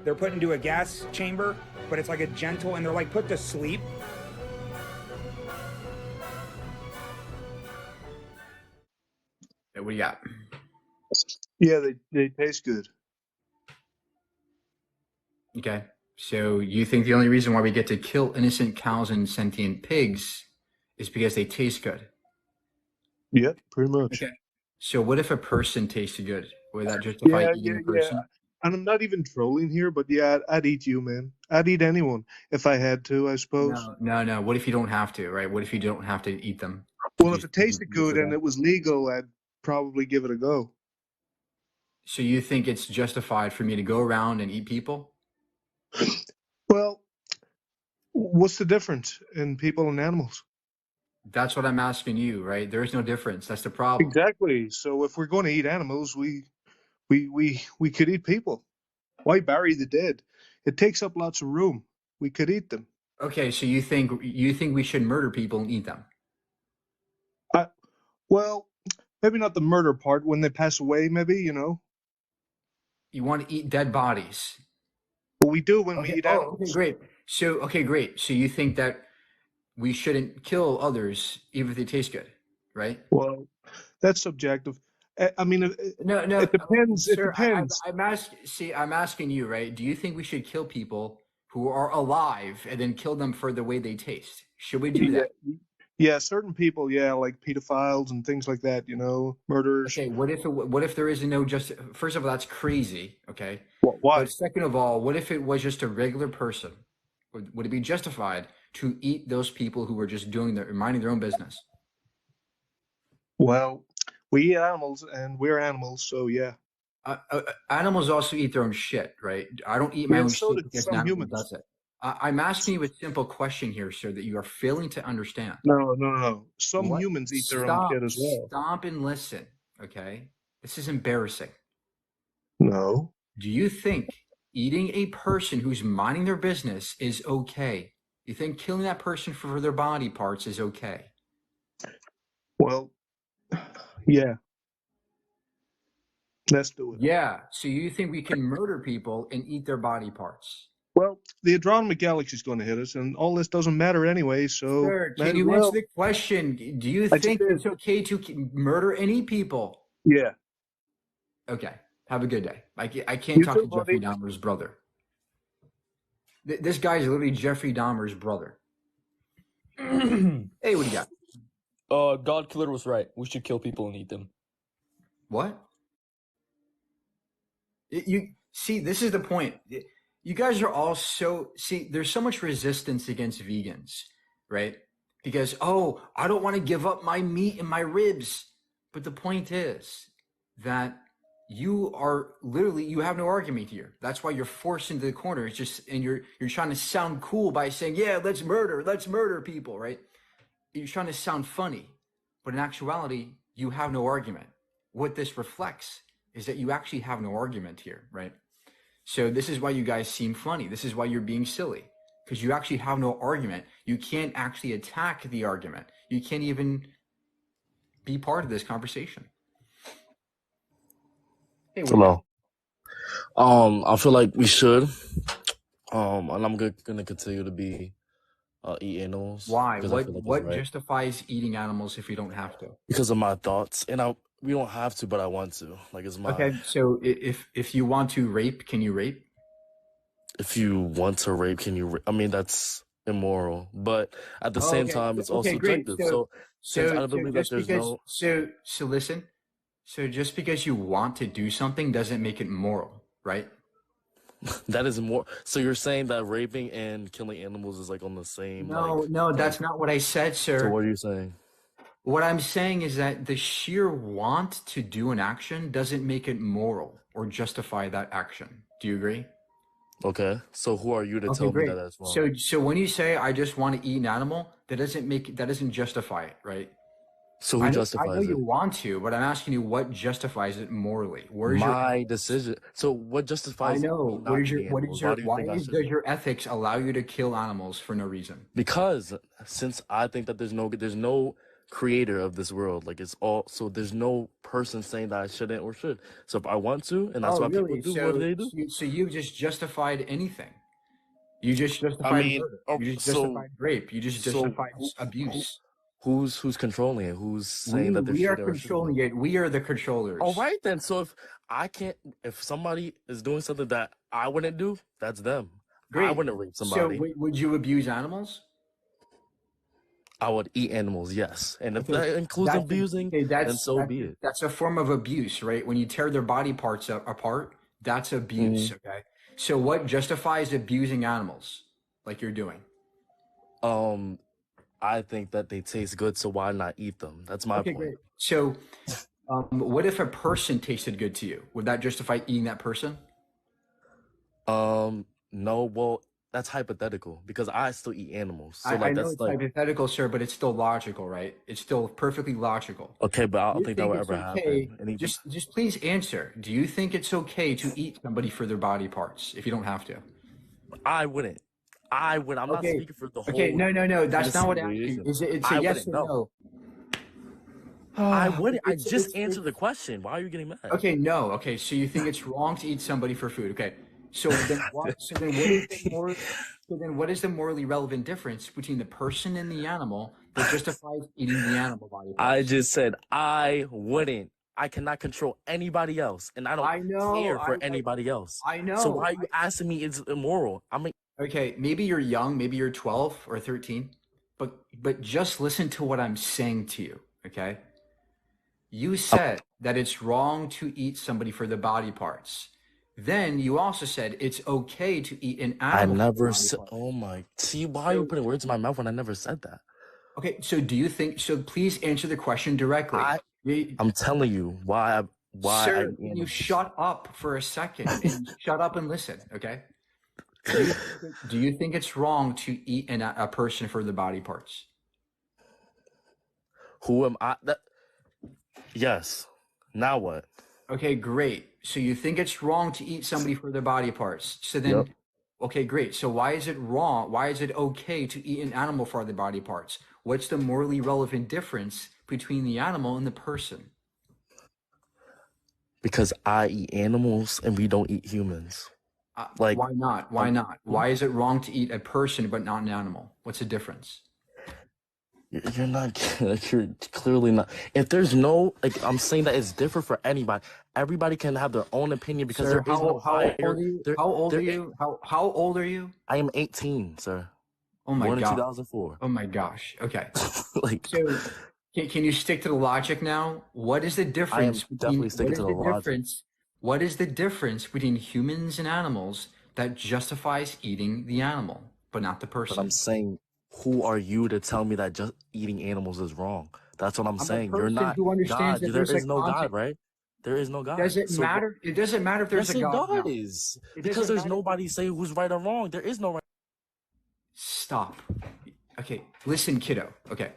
They're put into a gas chamber, but it's like a gentle, and they're like put to sleep. What do you got? Yeah, they taste good. Okay. So you think the only reason why we get to kill innocent cows and sentient pigs is because they taste good? Yep, pretty much. Okay. So what if a person tasted good? Would that justify eating a person? And I'm not even trolling here, but yeah, I'd eat you, man. I'd eat anyone if I had to, I suppose. No. What if you don't have to, right? What if you don't have to eat them? Well, if it tasted good and it was legal, I'd probably give it a go. So you think it's justified for me to go around and eat people? Well, what's the difference in people and animals? That's what I'm asking you, right? There is no difference. That's the problem. Exactly. So if we're going to eat animals, we could eat people. Why bury the dead? It takes up lots of room. We could eat them. Okay, so you think we should murder people and eat them? Well, maybe not the murder part. When they pass away, maybe, you know. You want to eat dead bodies? Well, we do when we eat animals. Okay, great. So you think that we shouldn't kill others even if they taste good, right? Well, that's subjective. I mean, no. It depends. Sir, it depends. I'm asking you, right? Do you think we should kill people who are alive and then kill them for the way they taste? Should we do that? Yeah, certain people, like pedophiles and things like that, you know, murderers. Okay, what if there is no first of all, that's crazy, okay? Why? But second of all, what if it was just a regular person? Would it be justified to eat those people who were just minding their own business? Well, we eat animals and we're animals, so yeah. Animals also eat their own shit, right? I don't eat my own shit because an animal does it. I'm asking you a simple question here, sir, that you are failing to understand. No. Some humans eat their own shit as well. Stop and listen, okay? This is embarrassing. No. Do you think eating a person who's minding their business is okay? You think killing that person for their body parts is okay? Well, yeah. Let's do it. Yeah. So you think we can murder people and eat their body parts? Well, the Andromeda Galaxy is going to hit us, and all this doesn't matter anyway, so... Sir, can you answer the question? Do you think it's okay to murder any people? Yeah. Okay. Have a good day. I can't talk to Jeffrey Dahmer's brother. This guy is literally Jeffrey Dahmer's brother. Hey, what do you got? God Killer was right. We should kill people and eat them. What? You see, this is the point. You guys are all there's so much resistance against vegans, right? Because, I don't want to give up my meat and my ribs. But the point is that you have no argument here. That's why you're forced into the corner. It's just, and you're trying to sound cool by saying, yeah, let's murder people, right? You're trying to sound funny, but in actuality, you have no argument. What this reflects is that you actually have no argument here, right? So this is why you guys seem funny. This is why you're being silly, because you actually have no argument. You can't actually attack the argument. You can't even be part of this conversation. Hey, hello. I feel like we should, and I'm gonna continue to be eat animals. Why? What justifies eating animals if you don't have to? Because of my thoughts, and we don't have to, but I want to. Like, it's my... Okay, so if you want to rape, can you rape? If you want to rape, can you? I mean, that's immoral, but at the same time, it's also subjective. So I believe that there's no. So listen. So just because you want to do something doesn't make it moral, right? That is more. So you're saying that raping and killing animals is like on the same? No, that's not what I said, sir. So what are you saying? What I'm saying is that the sheer want to do an action doesn't make it moral or justify that action. Do you agree? Okay. So who are you to tell me that that's wrong? So when you say I just want to eat an animal, that doesn't justify it, right? So who justifies it? I know you want to, but I'm asking you what justifies it morally. Where's my decision? So what justifies? I know. Why does your ethics allow you to kill animals for no reason? Because since I think that there's no creator of this world. Like it's all, so there's no person saying that I shouldn't or should. So if I want to, and that's Oh, why people really? do, what do they do? So you just justified anything. You just I justified mean, murder. oh, You just so justified rape. You just so justified abuse. who's controlling it? Who's saying that there We are shouldn't or shouldn't be? controlling it. We are the controllers. All right then. So if somebody is doing something that I wouldn't do, that's them. I Great. wouldn't rape So somebody. would you abuse animals? I would eat animals, yes. And if Okay, that includes that's abusing, okay, then so be it. that's a form of abuse, right? When you tear their body parts apart, that's abuse. Okay. So what justifies abusing animals like you're doing? I think that they taste good, so why not eat them? That's my Okay, point. great. So what if a person tasted good to you? Would that justify eating that person? No, well, that's hypothetical because I still eat animals. So I like know that's it's like hypothetical, sir, but it's still logical, right? It's still perfectly logical. okay, but I Do don't you think that would it's ever okay? happen. Just please answer. Do you think it's okay to eat somebody for their body parts if you don't have to? I wouldn't. I'm not Okay. speaking for the whole. Okay, no. That's not what I asked you. civilization. Is it's I a yes or wouldn't, no? I wouldn't. I It's- just it's- answered the question. Why are you getting mad? Okay, no. Okay, so you think it's wrong to eat somebody for food? Okay, so then what? So then what is the morally relevant difference between the person and the animal that justifies eating the animal body parts? I just said I wouldn't. I cannot control anybody else, and I don't I know, care for I- anybody else. I know. So why are you asking me? It's immoral. I mean, Okay, maybe you're young, maybe you're 12 or 13, but just listen to what I'm saying to you, okay? You said that it's wrong to eat somebody for the body parts. Then you also said it's okay to eat an I animal. never said. Oh my. See, why are you putting words in my mouth when I never said that? Okay, so do you think so? Please answer the question directly. I'm telling you why. Sir, can you shut up for a second and shut up and listen, okay? Do you think it's wrong to eat a person for the body parts? Who am I? Yes. Now what? Okay, great. So you think it's wrong to eat somebody for their body parts. So then, Yep. okay, great. So why is it wrong? Why is it okay to eat an animal for their body parts? What's the morally relevant difference between the animal and the person? Because I eat animals and we don't eat humans. Like, why not? Why not? Why is it wrong to eat a person but not an animal? What's the difference? you're not. You're clearly not. If there's no, like, I'm saying that it's different for anybody. Everybody can have their own opinion because Sir, there is no how old higher. are you? How old are you? How old are you? I am 18, sir. Oh my Born in God. 2004. Oh my gosh. Okay. Like, So can you stick to the logic now? What is the difference? definitely sticking to the logic. What is the difference between humans and animals that justifies eating the animal, but not the but person? I'm saying, who are you to tell me that just eating animals is wrong? That's what I'm saying. You're person not who understands God. that There there's a is no God, context. right? There is no God. Does it So matter? It doesn't matter if there's Yes, a it God. now. does. It Because doesn't there's matter. nobody saying who's right or wrong. There is no right. Stop. Okay, listen, kiddo. Okay.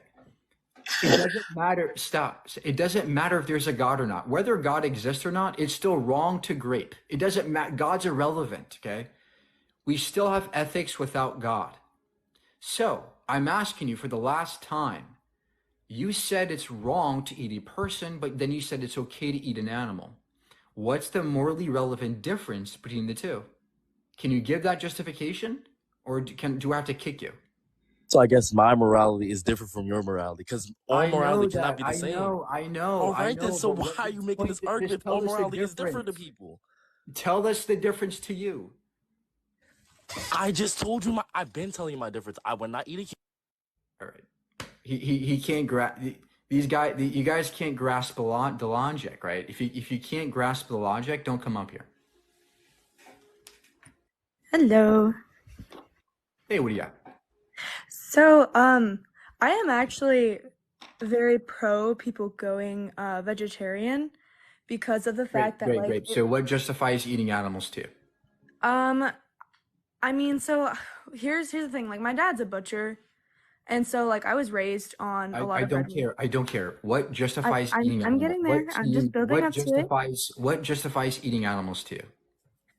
It doesn't matter. Stop. It doesn't matter if there's a God or not. Whether God exists or not, it's still wrong to grape. It doesn't matter. God's irrelevant. Okay. We still have ethics without God. So I'm asking you for the last time. You said it's wrong to eat a person, but then you said it's okay to eat an animal. What's the morally relevant difference between the two? Can you give that justification, or do I have to kick you? So I guess my morality is different from your morality because all morality cannot be the same. I know. All right, then. So but why are you making this just argument? tell All us the morality is different to difference. people. Tell us the difference to you. I just told you I've been telling you my difference. I would not eat a. All right. He can't grasp these guys. You guys can't grasp the logic, right? If you can't grasp the logic, don't come up here. Hello. Hey, what do you got? So, I am actually very pro people going vegetarian because of the fact that Great. So what justifies eating animals too? I mean, so here's the thing. Like, my dad's a butcher, and so like I was raised on a lot I of don't red meat. care. I don't care. What justifies eating I'm animals? getting there. I'm just building up to it. What justifies eating animals to you?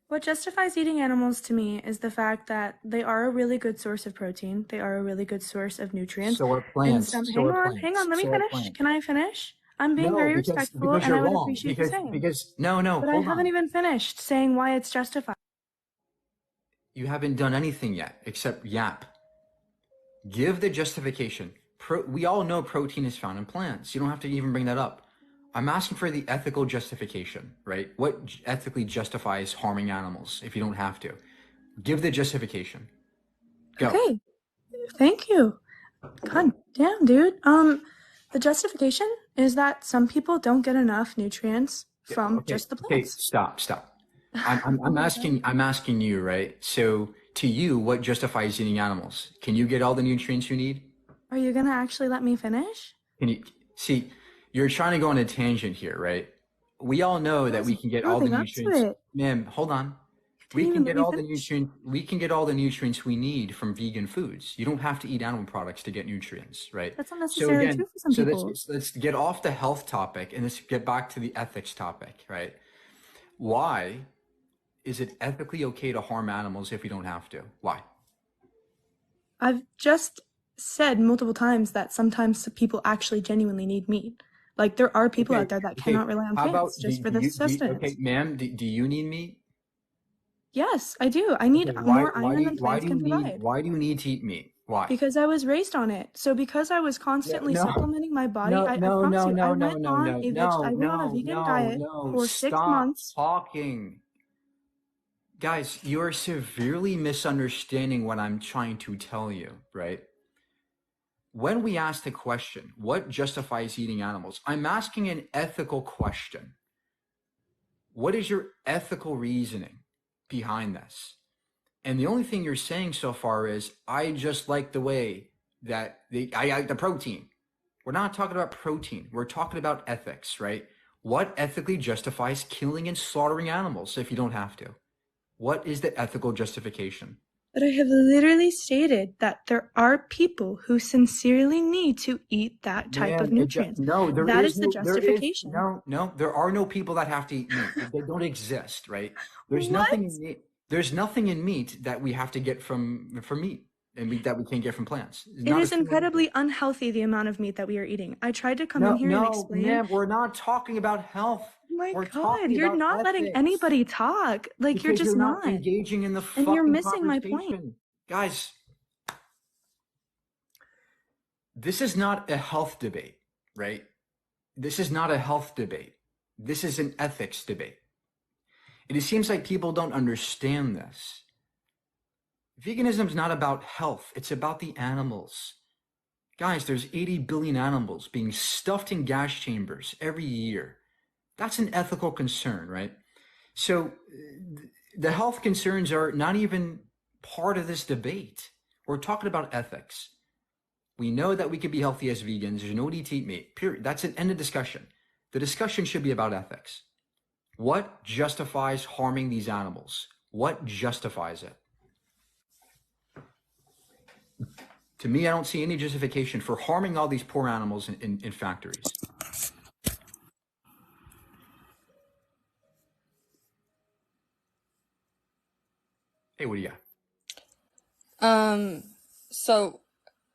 What justifies eating animals to me is the fact that they are a really good source of protein. They are a really good source of nutrients. So are And plants. some, So are hang on, let me So are finish. plants. Can I finish? I'm being No, very because respectful, and you're I would wrong. appreciate the same. No, But I hold haven't on. even finished saying why it's justified. You haven't done anything yet except yap. Give the justification. We all know protein is found in plants. You don't have to even bring that up. I'm asking for the ethical justification, right? What ethically justifies harming animals if you don't have to? Give the justification. Go. Okay, thank you. God damn, dude. The justification is that some people don't get enough nutrients from just the plants. Okay, stop. I'm asking you, right? So to you, what justifies eating animals? Can you get all the nutrients you need? Are you gonna actually let me finish? Can you see? You're trying to go on a tangent here, right? We all know that we can get all the nutrients. Ma'am, hold on. We can get all the nutrients. We can get all the nutrients we need from vegan foods. You don't have to eat animal products to get nutrients, right? That's not necessarily true for some people. Let's get off the health topic and let's get back to the ethics topic, right? Why is it ethically okay to harm animals if we don't have to? Why? I've just said multiple times that sometimes people actually genuinely need meat. Like there are people out there that cannot rely on plants just for the sustenance. Okay, ma'am, do you need meat? Yes, I do. I need more iron than plants can provide. Why do you need to eat meat? Why? Because I was raised on it. So because I was constantly supplementing my body, I promise you, I went on a vegan diet for 6 months. Stop talking. Guys, you are severely misunderstanding what I'm trying to tell you, right? When we ask the question, what justifies eating animals? I'm asking an ethical question. What is your ethical reasoning behind this? And the only thing you're saying so far is, I just like the way that I like the protein. We're not talking about protein. We're talking about ethics, right? What ethically justifies killing and slaughtering animals if you don't have to? What is the ethical justification? But I have literally stated that there are people who sincerely need to eat that type of nutrients. That is the justification. No, there are no people that have to eat meat. They don't exist, right? There's nothing in meat. There's nothing in meat that we have to get from meat, and meat that we can't get from plants. It is incredibly unhealthy, the amount of meat that we are eating. I tried to come in here and explain. No, we're not talking about health. My God, you're not letting anybody talk. Like, you're just not engaging in the fucking and you're missing my point. Guys, this is not a health debate, right? This is not a health debate. This is an ethics debate. It seems like people don't understand this. Veganism is not about health. It's about the animals. Guys, there's 80 billion animals being stuffed in gas chambers every year. That's an ethical concern, right? So the health concerns are not even part of this debate. We're talking about ethics. We know that we could be healthy as vegans. There's no need to eat meat, period. That's an end of discussion. The discussion should be about ethics. What justifies harming these animals? What justifies it? To me, I don't see any justification for harming all these poor animals in factories. Hey, what do you got? So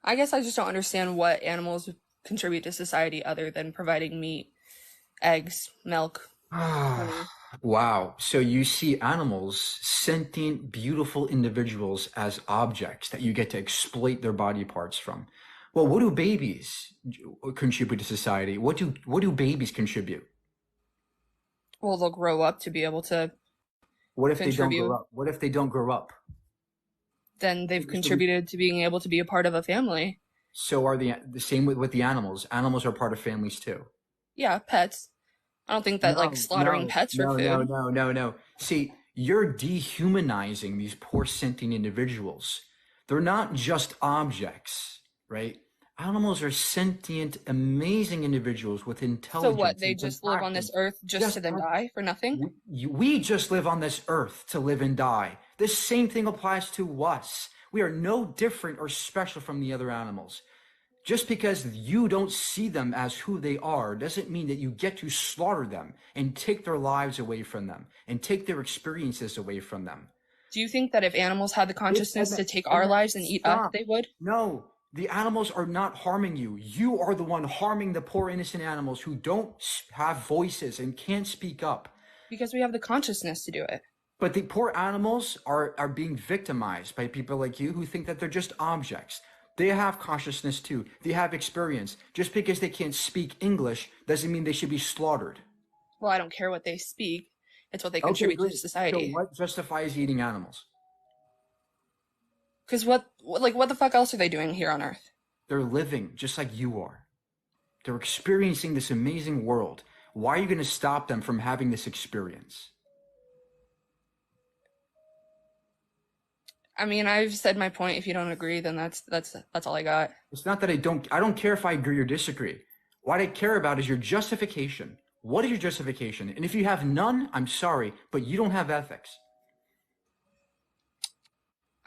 I guess I just don't understand what animals contribute to society other than providing meat, eggs, milk. Wow. So you see animals, sentient, beautiful individuals as objects that you get to exploit their body parts from. Well, what do babies contribute to society? What do babies contribute? Well, they'll grow up to be able to What if they don't grow up? What if they don't grow up? Then they've contributed to being able to be a part of a family. So are the same with the animals. Animals are part of families too. Yeah, pets. I don't think that slaughtering pets for food. No. See, you're dehumanizing these poor sentient individuals. They're not just objects, right? Animals are sentient, amazing individuals with intelligence. So what, they just live on this earth just to then die for nothing? We just live on this earth to live and die. The same thing applies to us. We are no different or special from the other animals. Just because you don't see them as who they are doesn't mean that you get to slaughter them and take their lives away from them and take their experiences away from them. Do you think that if animals had the consciousness to take our lives and eat us, they would? No, the animals are not harming you. You are the one harming the poor innocent animals who don't have voices and can't speak up. Because we have the consciousness to do it. But the poor animals are being victimized by people like you who think that they're just objects. They have consciousness too. They have experience. Just because they can't speak English doesn't mean they should be slaughtered. Well, I don't care what they speak. It's what they contribute to society. So what justifies eating animals? Because what the fuck else are they doing here on Earth? They're living just like you are. They're experiencing this amazing world. Why are you going to stop them from having this experience? I mean, I've said my point. If you don't agree, then that's all I got. It's not that I don't care if I agree or disagree. What I care about is your justification. What is your justification? And if you have none, I'm sorry, but you don't have ethics.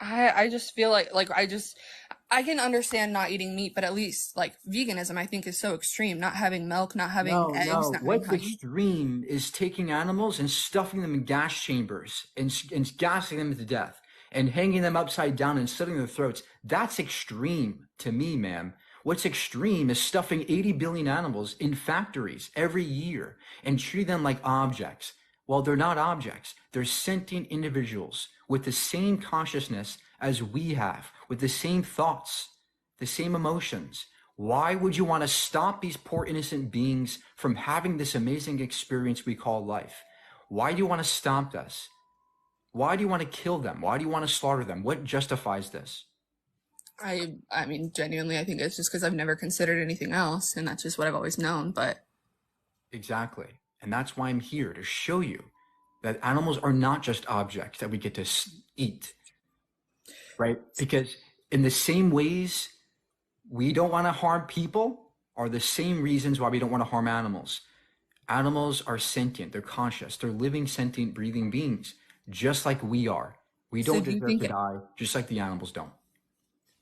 I just feel like I can understand not eating meat, but at least like veganism I think is so extreme. Not having milk, not having eggs, not having What's honey. extreme is taking animals and stuffing them in gas chambers and gassing them to death and hanging them upside down and slitting their throats. That's extreme to me, ma'am. What's extreme is stuffing 80 billion animals in factories every year and treating them like objects. Well, they're not objects. They're sentient individuals with the same consciousness as we have, with the same thoughts, the same emotions. Why would you want to stop these poor innocent beings from having this amazing experience we call life? Why do you want to stop this? Why do you want to kill them? Why do you want to slaughter them? What justifies this? I mean, genuinely, I think it's just because I've never considered anything else, and that's just what I've always known. But exactly, and that's why I'm here to show you that animals are not just objects that we get to eat, right? Because in the same ways we don't want to harm people are the same reasons why we don't want to harm animals. Animals are sentient, they're conscious, they're living, sentient, breathing beings, just like we are. We don't deserve to die, just like the animals don't.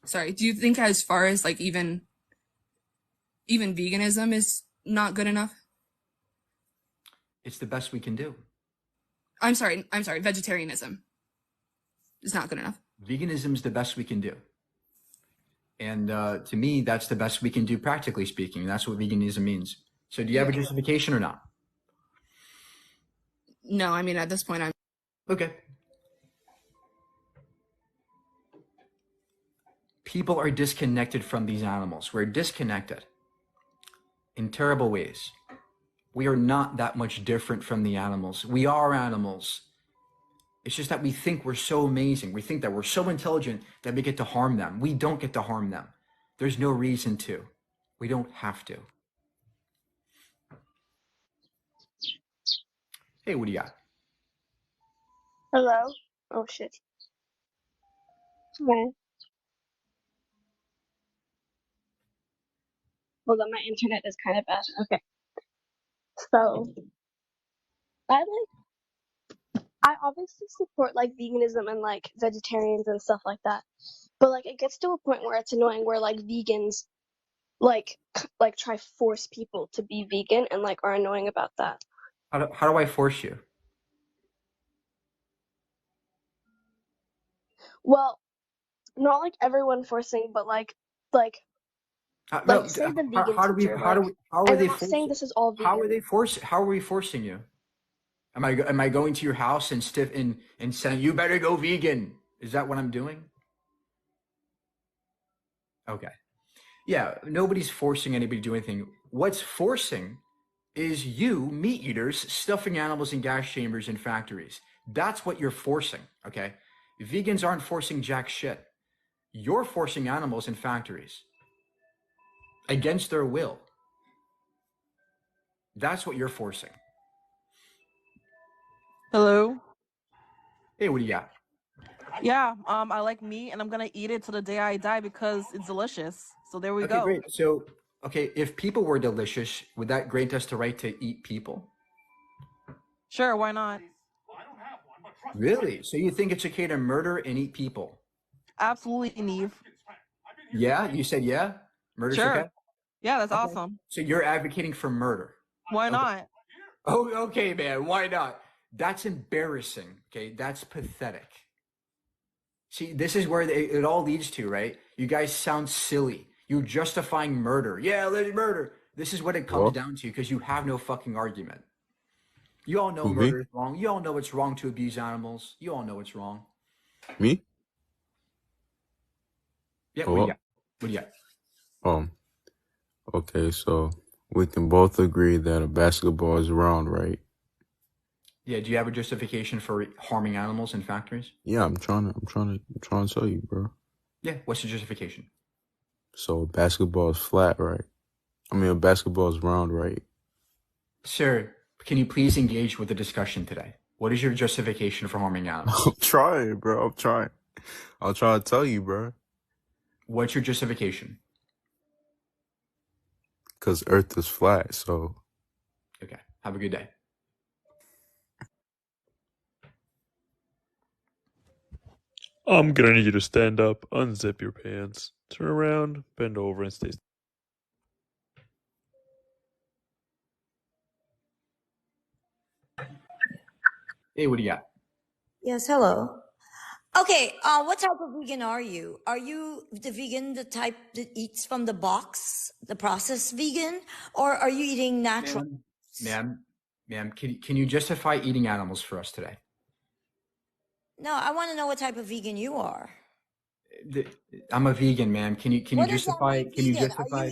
Sorry, do you think as far as like even veganism is not good enough? It's the best we can do. I'm sorry, vegetarianism is not good enough. Veganism is the best we can do. And to me, that's the best we can do, practically speaking. That's what veganism means. So do you have a justification or not? No, I mean, at this point, I'm... Okay. People are disconnected from these animals. We're disconnected in terrible ways. We are not that much different from the animals. We are animals. It's just that we think we're so amazing. We think that we're so intelligent that we get to harm them. We don't get to harm them. There's no reason to. We don't have to. Hey, what do you got? Hello? Oh, shit. Okay. Hold on, my internet is kind of bad. Okay. So, I obviously support, like, veganism and, like, vegetarians and stuff like that. But, like, it gets to a point where it's annoying where, like, vegans, like try force people to be vegan and, like, are annoying about that. How do I force you? Well, not, like, everyone forcing, but, like say the vegan teacher, how are they saying this is all vegan. How are we forcing you? Am I going to your house and saying you better go vegan? Is that what I'm doing? Okay. Yeah, nobody's forcing anybody to do anything. What's forcing is you, meat eaters, stuffing animals in gas chambers in factories. That's what you're forcing, okay? Vegans aren't forcing jack shit. You're forcing animals in factories against their will. That's what you're forcing. Hello. Hey, what do you got? Yeah, I like meat and I'm gonna eat it till the day I die because it's delicious. So there we go. Great. So, if people were delicious, would that grant us the right to eat people? Sure, why not? Really? So you think it's okay to murder and eat people? Absolutely, Neve. Yeah? You said yeah? Murder's Sure. okay? Yeah, that's Okay. awesome. So you're advocating for murder. Why Okay. not? Oh, okay, man. Why not? That's embarrassing. Okay, that's pathetic. See, this is where it all leads to, right? You guys sound silly. You're justifying murder. Yeah, let's murder. This is what it comes down to because you have no fucking argument. You all know Who, me? murder is wrong. You all know it's wrong to abuse animals. You all know it's wrong. Me? Yeah, Hello? what do you got? Okay, so we can both agree that a basketball is round, right? Yeah, do you have a justification for harming animals in factories? Yeah, I'm trying to tell you, bro. Yeah, what's the justification? So a basketball is flat, right? I mean, a basketball is round, right? Sir, can you please engage with the discussion today? What is your justification for harming animals? I'm trying, bro. I'm trying. I'll try to tell you, bro. What's your justification? Because Earth is flat, so. Okay, have a good day. I'm gonna need you to stand up, unzip your pants, turn around, bend over, and stay. Hey, what do you got? Yes, hello. Okay, what type of vegan are you? Are you the vegan, the type that eats from the box, the processed vegan, or are you eating natural? Ma'am, can you justify eating animals for us today? No, I want to know what type of vegan you are. I'm a vegan, ma'am. Can you justify? Can you justify?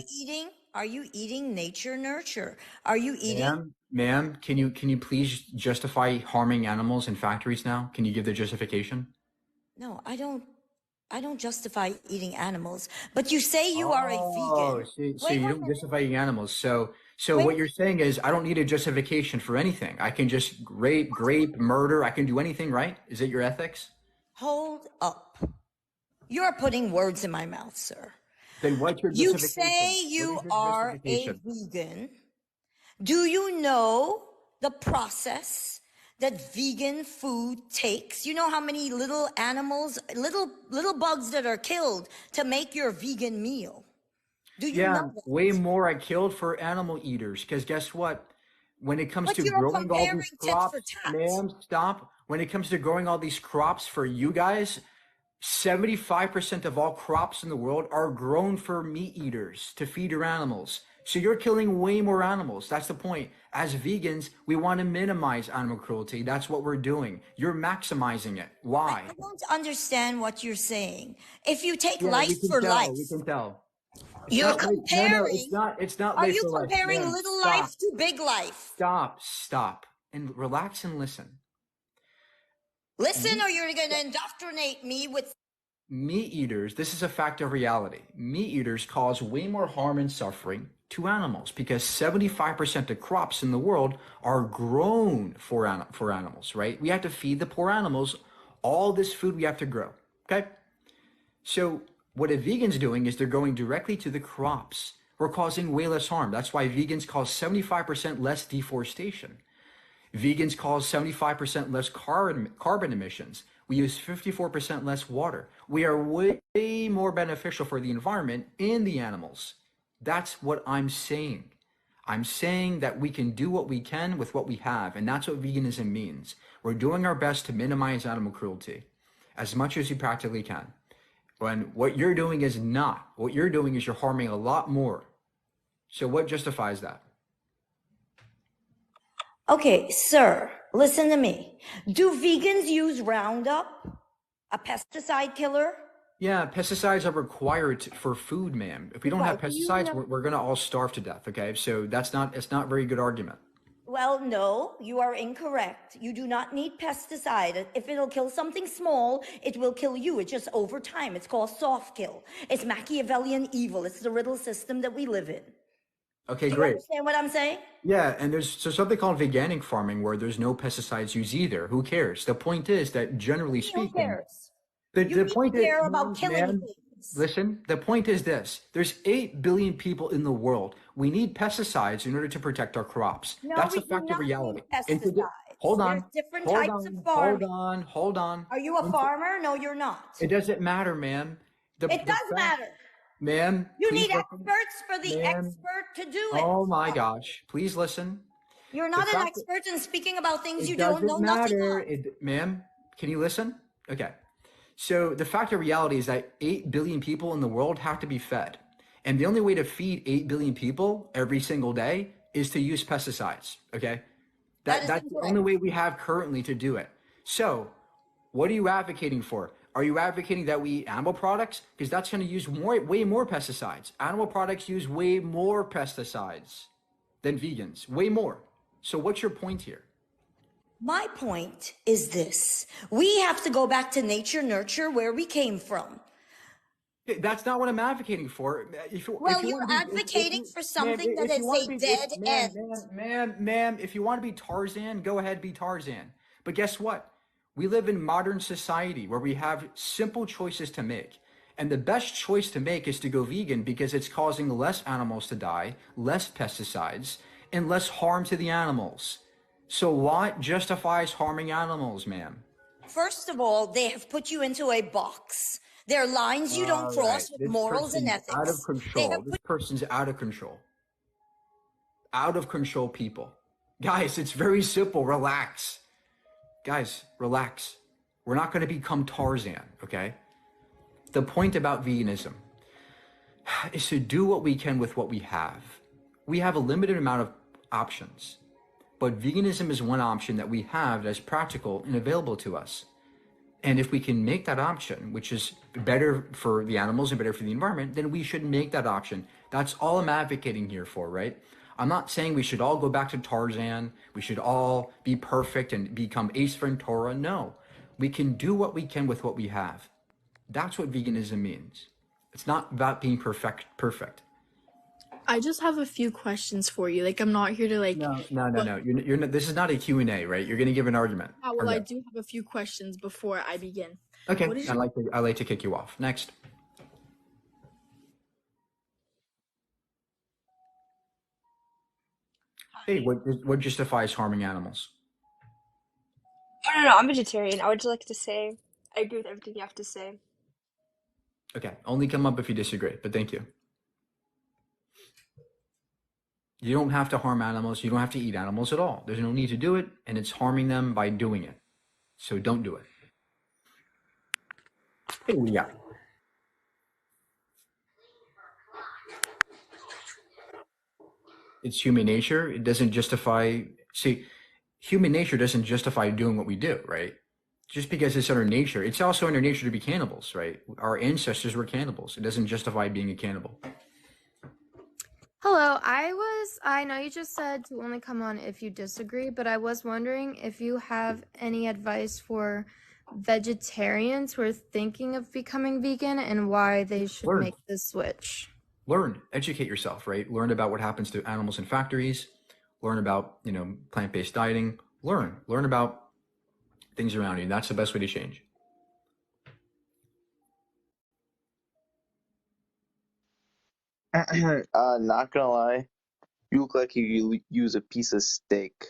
Are you eating nature nurture? Are you eating? Ma'am, can you please justify harming animals in factories now? Can you give the justification? No, I don't justify eating animals. But you say you are a vegan. So you don't justify eating animals. So what you're saying is I don't need a justification for anything. I can just rape, murder. I can do anything, right? Is it your ethics? Hold up. You're putting words in my mouth, sir. Then what's your You justification? say you are a vegan. Do you know the process that vegan food takes? You know how many little animals, little bugs that are killed to make your vegan meal? Do you know that? Way more I killed for animal eaters. Because guess what? When it comes to growing all these crops, ma'am, stop. When it comes to growing all these crops for you guys, 75% of all crops in the world are grown for meat eaters to feed your animals. So you're killing way more animals. That's the point. As vegans, we want to minimize animal cruelty. That's what we're doing. You're maximizing it. Why? I don't understand what you're saying. If you take life for life, we can tell. You're comparing. It's not. Are you comparing little life to big life? Stop, and relax and listen. Listen, or you're going to indoctrinate me with. Meat eaters, this is a fact of reality. Meat eaters cause way more harm and suffering to animals because 75% of crops in the world are grown for animals, right? We have to feed the poor animals all this food we have to grow, okay? So what a vegan's doing is they're going directly to the crops. We're causing way less harm. That's why vegans cause 75% less deforestation. Vegans cause 75% less carbon emissions. We use 54% less water. We are way more beneficial for the environment and the animals. That's what I'm saying. I'm saying that we can do what we can with what we have, and that's what veganism means. We're doing our best to minimize animal cruelty as much as you practically can. When what you're doing is not. What you're doing is you're harming a lot more. So what justifies that? Okay, sir, listen to me. Do vegans use Roundup, a pesticide killer? Yeah, pesticides are required for food, ma'am. If we don't have pesticides, we're going to all starve to death, okay? So it's not a very good argument. Well, no, you are incorrect. You do not need pesticide. If it'll kill something small, it will kill you. It's just over time. It's called soft kill. It's Machiavellian evil. It's the riddle system that we live in. Okay, Do great. you understand what I'm saying? Yeah, and there's something called veganic farming where there's no pesticides used either. Who cares? The point is that generally speaking, who cares? The point is, care about killing things. Listen, the point is this. There's 8 billion people in the world. We need pesticides in order to protect our crops. No, That's we a fact do of not reality. need pesticides. Hold on. There's different types of farming. Hold on. Are you a farmer? No, you're not. It doesn't matter, ma'am. It does matter. Ma'am, You please need listen. experts for the Ma'am. expert to do it. Oh my gosh. Please listen. You're not an expert in speaking about things you don't know nothing nothing of. Ma'am, can you listen? Okay. So the fact of reality is that 8 billion people in the world have to be fed. And the only way to feed 8 billion people every single day is to use pesticides. Okay. That's the only way we have currently to do it. So what are you advocating for? Are you advocating that we eat animal products? Because that's going to use way more pesticides. Animal products use way more pesticides than vegans, way more. So what's your point here? My point is this. We have to go back to nature, nurture, where we came from. That's not what I'm advocating for. You're advocating for something that is a dead end. Ma'am, if you want to be Tarzan, go ahead, be Tarzan. But guess what? We live in modern society where we have simple choices to make. And the best choice to make is to go vegan because it's causing less animals to die, less pesticides, and less harm to the animals. So what justifies harming animals, ma'am? First of all, they have put you into a box. There are lines you don't cross with morals and ethics. Out of control. This person's out of control. Out of control people. Guys, it's very simple. Relax. Guys, relax. We're not going to become Tarzan, okay? The point about veganism is to do what we can with what we have. We have a limited amount of options, but veganism is one option that we have that is practical and available to us. And if we can make that option, which is better for the animals and better for the environment, then we should make that option. That's all I'm advocating here for, right? I'm not saying we should all go back to Tarzan. We should all be perfect and become Ace Ventura. No, we can do what we can with what we have. That's what veganism means. It's not about being perfect. I just have a few questions for you. Like, I'm not here to like. No. You're not, this is not a Q&A, right? You're going to give an argument. Well, I do have a few questions before I begin. Okay, I like to kick you off. Next. Hey, what justifies harming animals? Oh, no, I'm vegetarian. I would just like to say I agree with everything you have to say. Okay, only come up if you disagree, but thank you. You don't have to harm animals. You don't have to eat animals at all. There's no need to do it, and it's harming them by doing it. So don't do it. Hey, what do you got? It's human nature. It doesn't justify. See, human nature doesn't justify doing what we do, right? Just because it's in our nature. It's also in our nature to be cannibals, right? Our ancestors were cannibals. It doesn't justify being a cannibal. Hello, I know you just said to only come on if you disagree, but I was wondering if you have any advice for vegetarians who are thinking of becoming vegan and why they should make the switch. Learn, educate yourself, right? Learn about what happens to animals in factories. Learn about, plant-based dieting. Learn about things around you. That's the best way to change. Not gonna lie, you look like you use a piece of steak.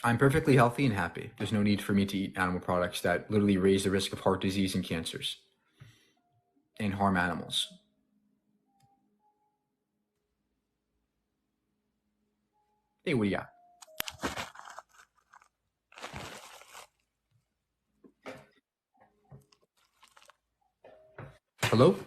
I'm perfectly healthy and happy. There's no need for me to eat animal products that literally raise the risk of heart disease and cancers and harm animals. Hey, what do you got? Hello?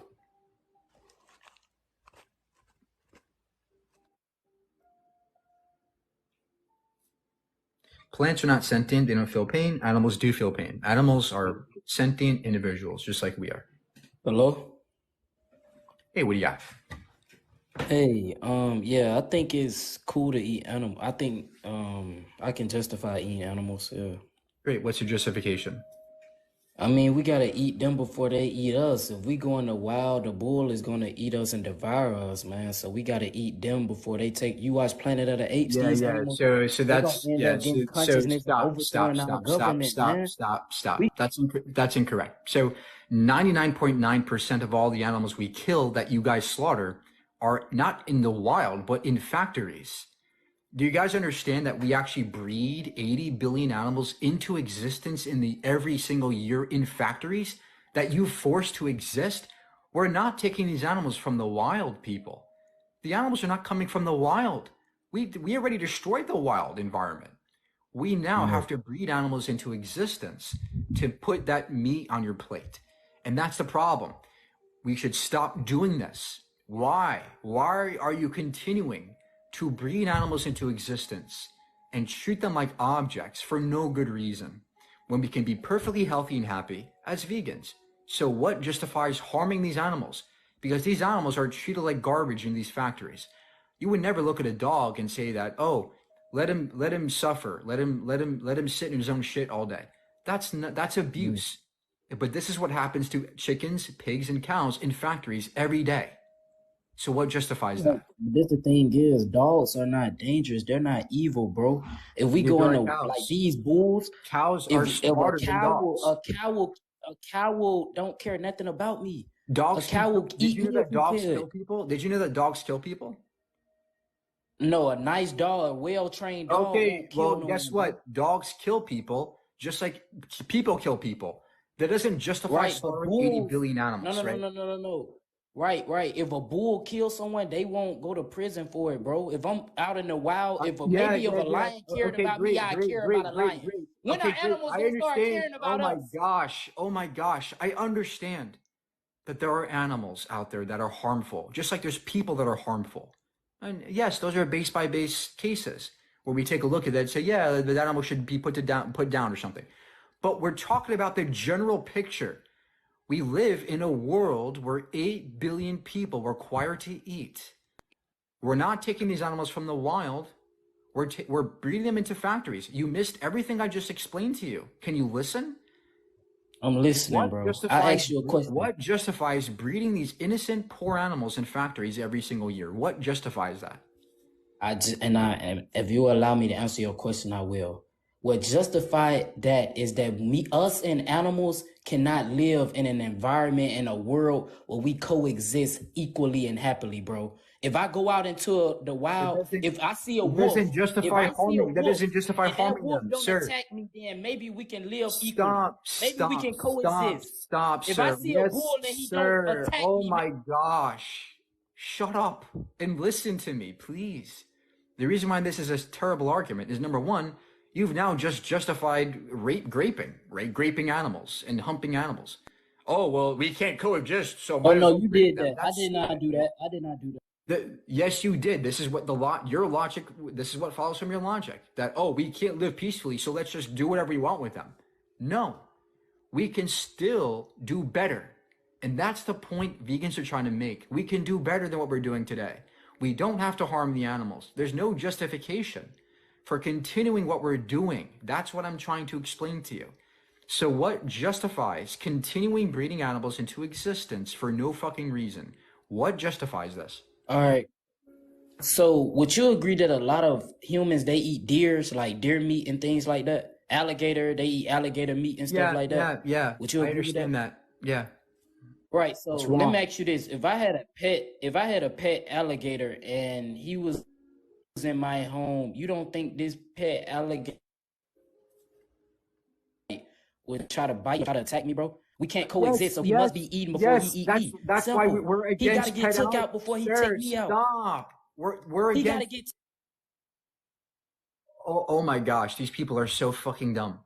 Plants are not sentient. They don't feel pain. Animals do feel pain. Animals are sentient individuals, just like we are. Hello? Hey, what do you got? Hey, yeah, I think it's cool to eat animal. I think I can justify eating animals, yeah. Great. What's your justification? I mean, we gotta eat them before they eat us. If we go in the wild, the bull is gonna eat us and devour us, man. So we gotta eat them before they take. You watch Planet of the Apes? Yeah. So that's stop. That's incorrect. So 99.9% of all the animals we kill that you guys slaughter are not in the wild, but in factories. Do you guys understand that we actually breed 80 billion animals into existence every single year in factories that you force to exist? We're not taking these animals from the wild, people. The animals are not coming from the wild. We already destroyed the wild environment. We now have to breed animals into existence to put that meat on your plate. And that's the problem. We should stop doing this. Why? Why are you continuing to breed animals into existence and treat them like objects for no good reason when we can be perfectly healthy and happy as vegans? So what justifies harming these animals? Because these animals are treated like garbage in these factories. You would never look at a dog and say that, oh, let him suffer, let him sit in his own shit all day. That's abuse. But this is what happens to chickens, pigs, and cows in factories every day. So what justifies that? This the thing is, dogs are not dangerous. They're not evil, bro. If we go into like these bulls, cows are smarter than dogs. A cow don't care nothing about me. Dogs. A cow will did you know that dogs kill people? Did you know that dogs kill people? No, a nice dog, a well-trained dog. Okay, well, guess what? Dogs kill people just like people kill people. That doesn't justify slaughtering 80 billion animals, right? No. Right. If a bull kills someone, they won't go to prison for it, bro. If I'm out in the wild, if a lion cared about me, I care about a lion. When are animals gonna start caring about us? Oh my gosh. I understand that there are animals out there that are harmful, just like there's people that are harmful. And yes, those are base by base cases where we take a look at that and say, yeah, the animal should be put down or something. But we're talking about the general picture. We live in a world where 8 billion people require to eat. We're not taking these animals from the wild. We're breeding them into factories. You missed everything I just explained to you. Can you listen? I'm listening, bro. I asked you a question. What justifies breeding these innocent, poor animals in factories every single year? What justifies that? If you allow me to answer your question, I will. What justified that is that us and animals cannot live in an environment, in a world where we coexist equally and happily, bro. If I go out into the wild, if I see a wolf, that doesn't justify harming them, don't sir. attack me, then maybe we can live equally. Maybe we can coexist. Stop, if sir. I see a bull and he don't attack me, oh my gosh. Shut up and listen to me, please. The reason why this is a terrible argument is, number one, you've now just justified raping animals and humping animals. Oh, well, we can't coexist. So oh no, you did that. I did not do that. Yes, you did. This is what your logic. This is what follows from your logic. That we can't live peacefully, so let's just do whatever we want with them. No, we can still do better, and that's the point vegans are trying to make. We can do better than what we're doing today. We don't have to harm the animals. There's no justification for continuing what we're doing. That's what I'm trying to explain to you. So what justifies continuing breeding animals into existence for no fucking reason? What justifies this? All right. So would you agree that a lot of humans, they eat deers, like deer meat and things like that? Alligator, they eat alligator meat and stuff like that? Yeah. Would you agree I understand that? Yeah. Right. So let me ask you this. If I had a pet alligator and he was in my home, you don't think this pet alligator would try to attack me, bro? We can't coexist, so he must be eaten before he eat me. That's why we're against. He gotta get took out before he take me out. Stop. We're He against. gotta get. Oh my gosh, these people are so fucking dumb.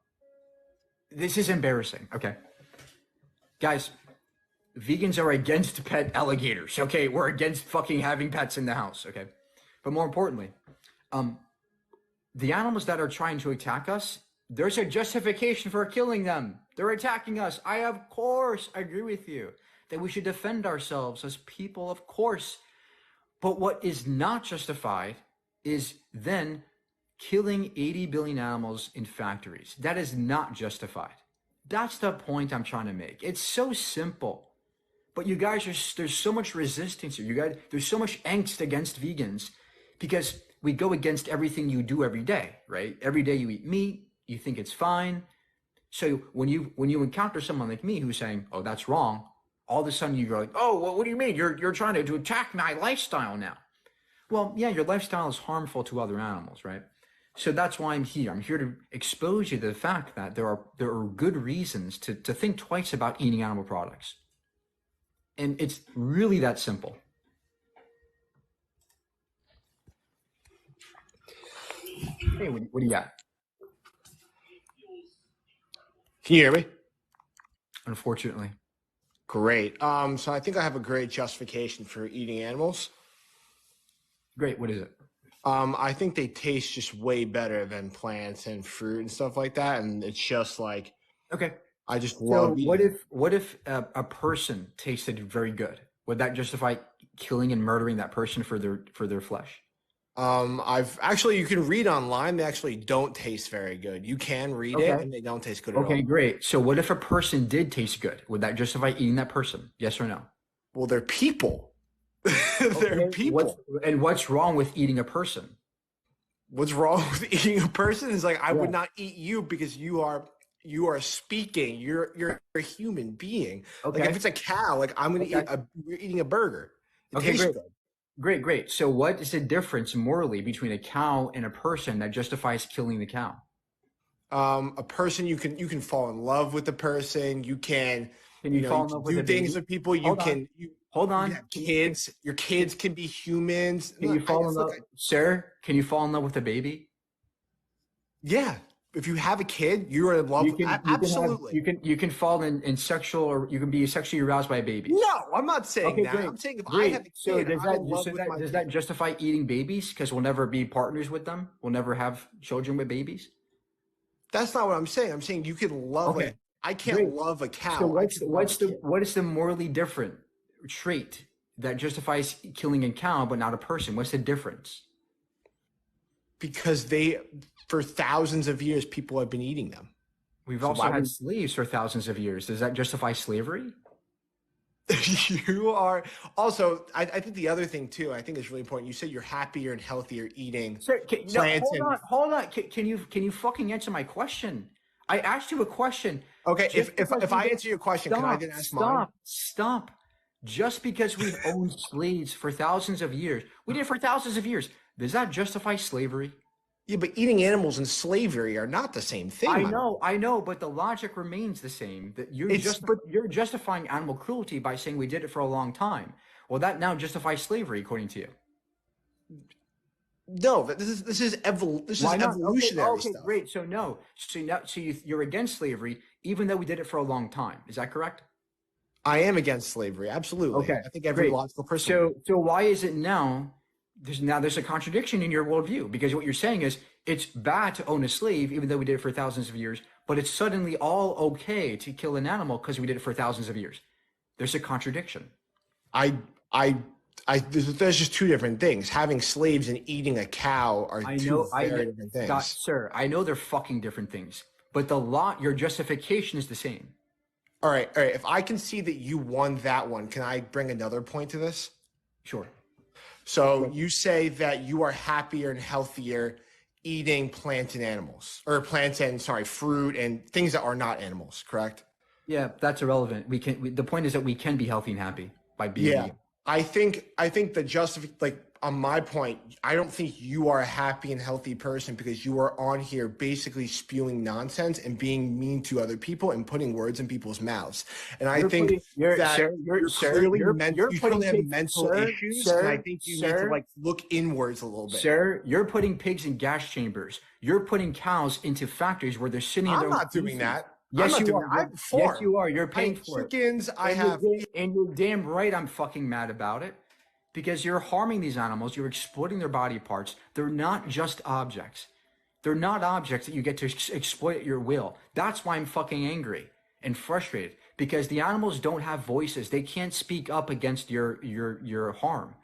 This is embarrassing. Okay, guys, vegans are against pet alligators. Okay, we're against fucking having pets in the house. Okay, but more importantly, the animals that are trying to attack us, there's a justification for killing them. They're attacking us. I, of course, agree with you that we should defend ourselves as people, of course. But what is not justified is then killing 80 billion animals in factories. That is not justified. That's the point I'm trying to make. It's so simple. But you guys, there's so much resistance here. You guys, there's so much angst against vegans because we go against everything you do every day, right? Every day you eat meat, you think it's fine. So when you encounter someone like me who's saying, "Oh, that's wrong," all of a sudden you go like, "Oh, well, what do you mean? You're trying to attack my lifestyle now?" Well, yeah, your lifestyle is harmful to other animals, right? So that's why I'm here. I'm here to expose you to the fact that there are good reasons to think twice about eating animal products. And it's really that simple. Hey, what do you got? Can you hear me? Unfortunately. Great. So I think I have a great justification for eating animals. Great. What is it? I think they taste just way better than plants and fruit and stuff like that. And it's just like, okay, I just so love eating. what if a person tasted very good? Would that justify killing and murdering that person for their flesh? You can read online. They actually don't taste very good. You can read it and they don't taste good at all. Okay, great. So what if a person did taste good? Would that justify eating that person? Yes or no? Well, they're people. They're people. What's wrong with eating a person? What's wrong with eating a person is like, I would not eat you because you are speaking. You're a human being. Okay. Like if it's a cow, like I'm going to you're eating a burger. It tastes good. Great. So what is the difference morally between a cow and a person that justifies killing the cow? A person, you can fall in love with the person. You can fall in love with do a things baby? with people. Hold on. You have kids. Your kids can be humans. Can you fall in love, sir? Can you fall in love with a baby? Yeah. If you have a kid, you're in love. Absolutely. You can fall in sexual, or you can be sexually aroused by a baby. No, I'm not saying that. Great. I'm saying if I have a kid, so does that justify eating babies? Because we'll never be partners with them. We'll never have children with babies. That's not what I'm saying. I'm saying you can love. Okay. I can't love a cow. So what is the morally different trait that justifies killing a cow but not a person? What's the difference? Because for thousands of years, people have been eating them. We've also had slaves for thousands of years. Does that justify slavery? You are also. I think the other thing too. I think is really important. You said you're happier and healthier eating plants. Hold on. Can you fucking answer my question? I asked you a question. Okay. If I answer your question, can I then ask mine? Stop. Just because we've owned slaves for thousands of years, we did it for thousands of years. Does that justify slavery? Yeah, but eating animals and slavery are not the same thing. I know, but the logic remains the same. That you're justifying animal cruelty by saying we did it for a long time. Well, that now justifies slavery, according to you. No, this is evolutionary stuff. Okay, great. So no, you're against slavery, even though we did it for a long time. Is that correct? I am against slavery. Absolutely. Okay, I think every logical person. So why is it now? There's a contradiction in your worldview, because what you're saying is it's bad to own a slave, even though we did it for thousands of years, but it's suddenly all okay to kill an animal because we did it for thousands of years. There's a contradiction. There's just two different things. Having slaves and eating a cow are two very different things. Sir, I know they're fucking different things, but your justification is the same. All right. If I can see that you won that one, can I bring another point to this? Sure. So you say that you are happier and healthier eating fruit and things that are not animals, correct? Yeah, that's irrelevant. The point is that we can be healthy and happy by being vegan. I think on my point, I don't think you are a happy and healthy person because you are on here basically spewing nonsense and being mean to other people and putting words in people's mouths. And I think you're clearly have mental issues, and I think you need to look inwards a little bit. Sir, you're putting pigs in gas chambers. You're putting cows into factories where they're sitting in their own I'm not doing that. Yes, you are. Yes, you are. You're paying for chickens. it. And you're damn right I'm fucking mad about it. Because you're harming these animals, you're exploiting their body parts. They're not just objects. They're not objects that you get to exploit at your will. That's why I'm fucking angry and frustrated. Because the animals don't have voices. They can't speak up against your harm.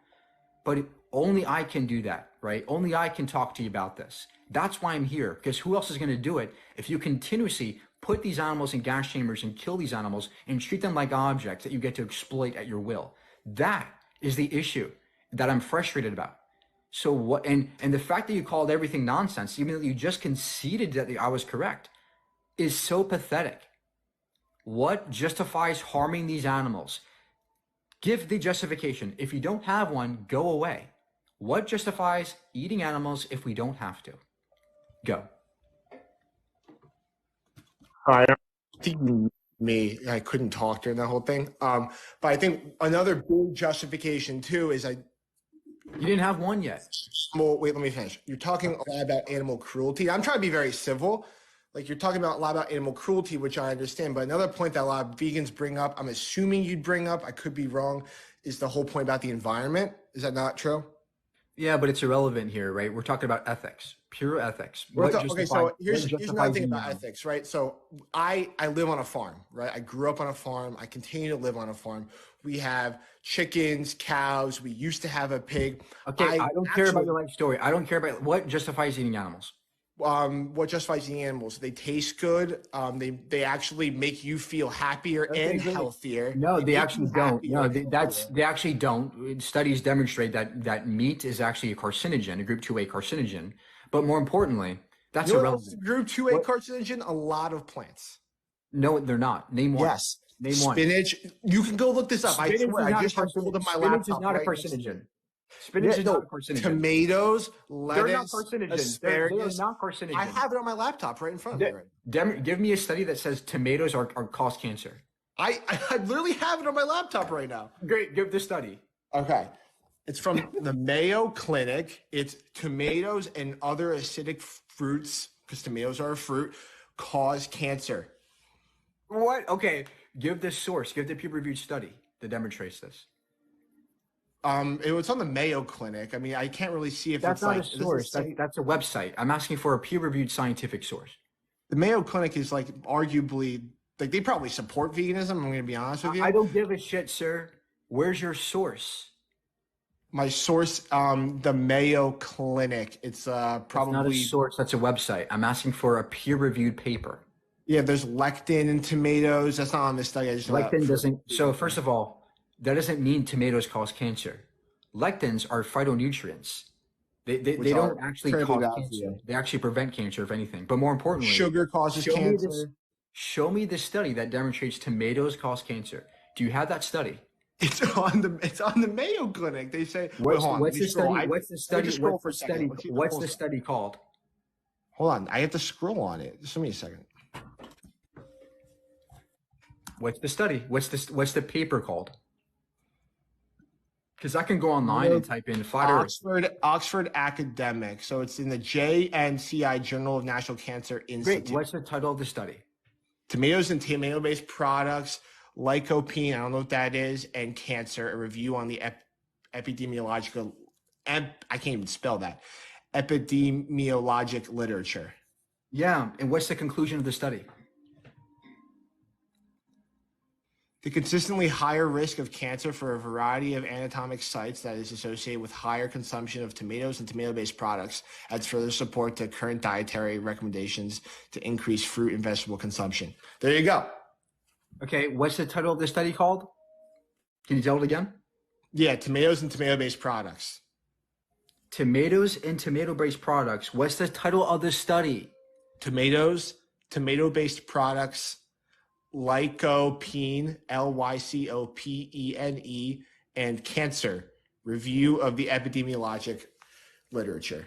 But only I can do that, right? Only I can talk to you about this. That's why I'm here. Because who else is going to do it if you continuously put these animals in gas chambers and kill these animals and treat them like objects that you get to exploit at your will? That is the issue that I'm frustrated about. So what? And the fact that you called everything nonsense, even though you just conceded that I was correct, is so pathetic. What justifies harming these animals? Give the justification. If you don't have one, go away. What justifies eating animals if we don't have to? Go. I think I couldn't talk during that whole thing. But I think another big justification too is you didn't have one yet. Well, wait, let me finish. You're talking a lot about animal cruelty. I'm trying to be very civil. Like you're talking about a lot about animal cruelty, which I understand. But another point that a lot of vegans bring up, I'm assuming you'd bring up, I could be wrong, is the whole point about the environment. Is that not true? Yeah, but it's irrelevant here, right? We're talking about ethics, pure ethics. Okay, so here's another thing about ethics, right? So I live on a farm, right? I grew up on a farm. I continue to live on a farm. We have chickens, cows. We used to have a pig. Okay, I don't care about your life story. I don't care about what justifies eating animals. What justifies eating animals? They taste good. They actually make you feel happier and healthier. No, they actually don't. No, they actually don't. Studies demonstrate that meat is actually a carcinogen, a group 2A carcinogen. But more importantly, that's irrelevant. Group 2A carcinogen, a lot of plants. No, they're not. Name one. Yes. Name one. Spinach. You can go look this up. I swear, I just hold up my laptop. Spinach is not a carcinogen. Spinach is not a carcinogen. Tomatoes, lettuce, they're not carcinogens. asparagus. They're not carcinogens. I have it on my laptop right in front of me. Right? Give me a study that says tomatoes are cause cancer. I literally have it on my laptop right now. Great, give the study. Okay. It's from the Mayo Clinic. It's tomatoes and other acidic fruits, because tomatoes are a fruit, cause cancer. What? Okay. Give the source. Give the peer-reviewed study that demonstrates this. It was on the Mayo Clinic. I mean, I can't really see if that's it's not like a source. That's a website. I'm asking for a peer-reviewed scientific source. The Mayo Clinic is like arguably like they probably support veganism. I'm going to be honest with you. I don't give a shit, sir. Where's your source? My source, the Mayo Clinic. It's probably not a source. That's a website. I'm asking for a peer-reviewed paper. Yeah, there's lectin in tomatoes. That's not on this study. I just lectin doesn't. So first of all, that doesn't mean tomatoes cause cancer. Lectins are phytonutrients. They don't actually cause cancer. They actually prevent cancer, if anything. But more importantly, sugar causes cancer. Show me the study that demonstrates tomatoes cause cancer. Do you have that study? It's on the Mayo Clinic. They say what's the study? What's the study called? Hold on, I have to scroll on it. Just give me a second. What's the study? What's the paper called? Because I can go online and type in flat Oxford Academic. So it's in the JNCI, Journal of National Cancer Institute. Great. What's the title of the study? Tomatoes and tomato-based products, lycopene, I don't know what that is, and cancer, a review on the epidemiological, I can't even spell that, epidemiologic literature. Yeah, and what's the conclusion of the study? The consistently higher risk of cancer for a variety of anatomic sites that is associated with higher consumption of tomatoes and tomato-based products adds further support to current dietary recommendations to increase fruit and vegetable consumption. There you go. Okay, what's the title of the study called? Can you tell it again? Yeah, tomatoes and tomato-based products. Tomatoes and tomato-based products. What's the title of the study? Tomatoes, tomato-based products, lycopene, Lycopene, and cancer. Review of the epidemiologic literature.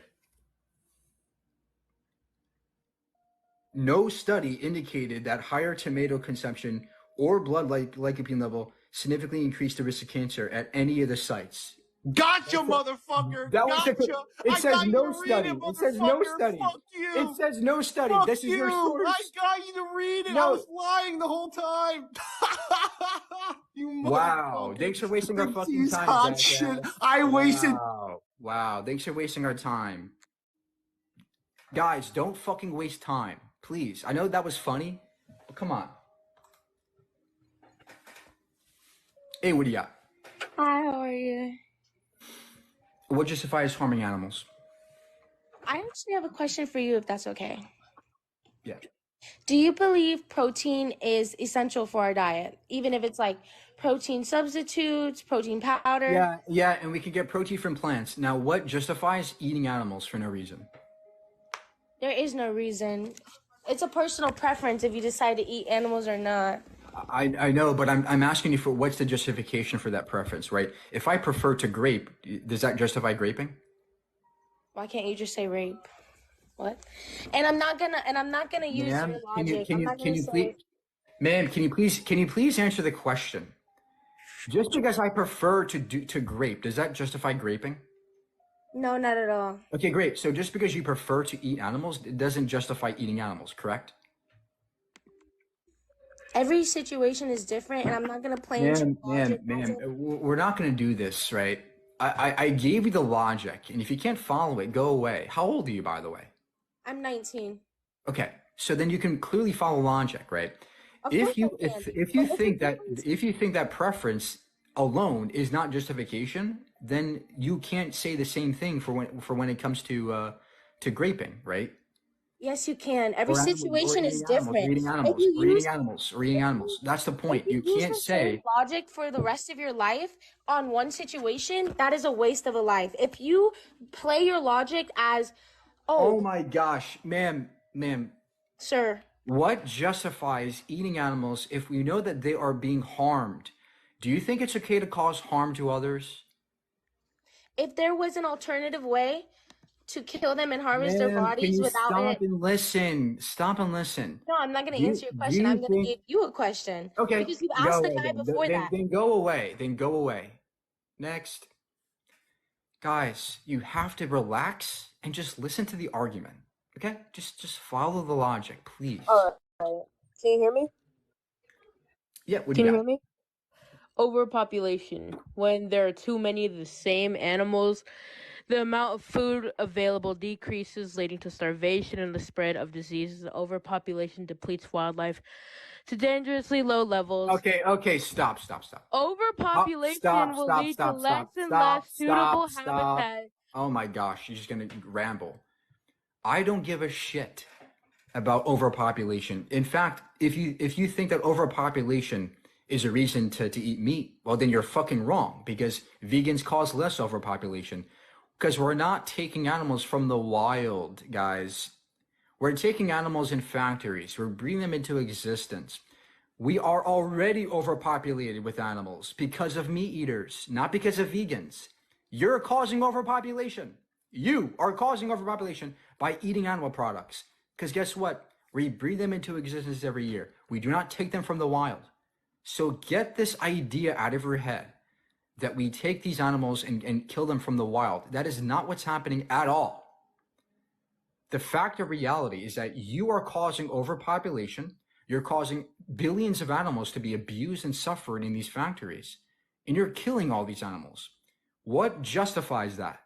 No study indicated that higher tomato consumption or blood lycopene level significantly increased the risk of cancer at any of the sites. Gotcha, motherfucker! Gotcha! It says no study. It says no study. Fuck you! It says no study. Fuck this is your source. I got you to read it. No. I was lying the whole time. You wow! Thanks for wasting our fucking time. Hot shit. I wasted. Wow! Thanks for wasting our time, guys. Don't fucking waste time, please. I know that was funny, but come on. Hey, what do you got? Hi, how are you? What justifies harming animals? I actually have a question for you, if that's okay. Yeah. Do you believe protein is essential for our diet, even if it's like protein substitutes, protein powder? Yeah, and we can get protein from plants. Now, what justifies eating animals for no reason? There is no reason. It's a personal preference if you decide to eat animals or not. I know, but I'm asking you for what's the justification for that preference, right? If I prefer to grape, does that justify graping? Why can't you just say rape? What? And I'm not gonna use your Ma'am, logic. I'm not gonna say. Ma'am, can you please answer the question? Just because I prefer to grape, does that justify graping? No, not at all. Okay, great. So just because you prefer to eat animals, it doesn't justify eating animals, correct? Every situation is different, and I'm not gonna play into your logic. Ma'am, we're not gonna do this, right? I gave you the logic, and if you can't follow it, go away. How old are you, by the way? I'm 19. Okay, so then you can clearly follow logic, right? If you think that preference alone is not justification, then you can't say the same thing for when it comes to graping, right? Yes, you can. Every situation is different. Eating animals. That's the point. You can't say logic for the rest of your life on one situation. That is a waste of a life. If you play your logic as, oh my gosh, ma'am, sir, what justifies eating animals if we know that they are being harmed? Do you think it's okay to cause harm to others? If there was an alternative way to kill them and harvest their bodies without stop and listen. No, I'm not going to answer your question. I'm going to give you a question. Okay. Because you asked the guy before that. Then go away. Next. Guys, you have to relax and just listen to the argument. Okay? Just follow the logic, please. All right. Can you hear me? Yeah, Can you hear me? Overpopulation. When there are too many of the same animals, the amount of food available decreases, leading to starvation and the spread of diseases. Overpopulation depletes wildlife to dangerously low levels. Okay, stop. Overpopulation will lead to less and less suitable habitat. Oh my gosh, you're just gonna ramble. I don't give a shit about overpopulation. In fact, if you think that overpopulation is a reason to eat meat, well then you're fucking wrong, because vegans cause less overpopulation. Because we're not taking animals from the wild, guys. We're taking animals in factories. We're bringing them into existence. We are already overpopulated with animals because of meat eaters, not because of vegans. You're causing overpopulation. You are causing overpopulation by eating animal products. Because guess what? We breed them into existence every year. We do not take them from the wild. So get this idea out of your head that we take these animals and kill them from the wild. That is not what's happening at all. The fact of reality is that you are causing overpopulation. You're causing billions of animals to be abused and suffering in these factories. And you're killing all these animals. What justifies that?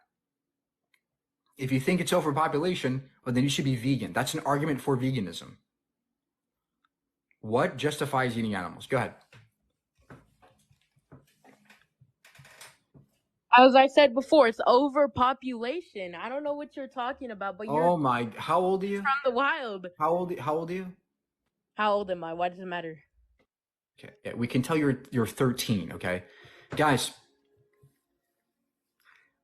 If you think it's overpopulation, well, then you should be vegan. That's an argument for veganism. What justifies eating animals? Go ahead. As I said before, it's overpopulation. I don't know what you're talking about, but you're How old are you? from the wild. How old are you? How old am I? Why does it matter? Okay, yeah, we can tell you're 13, okay? Guys,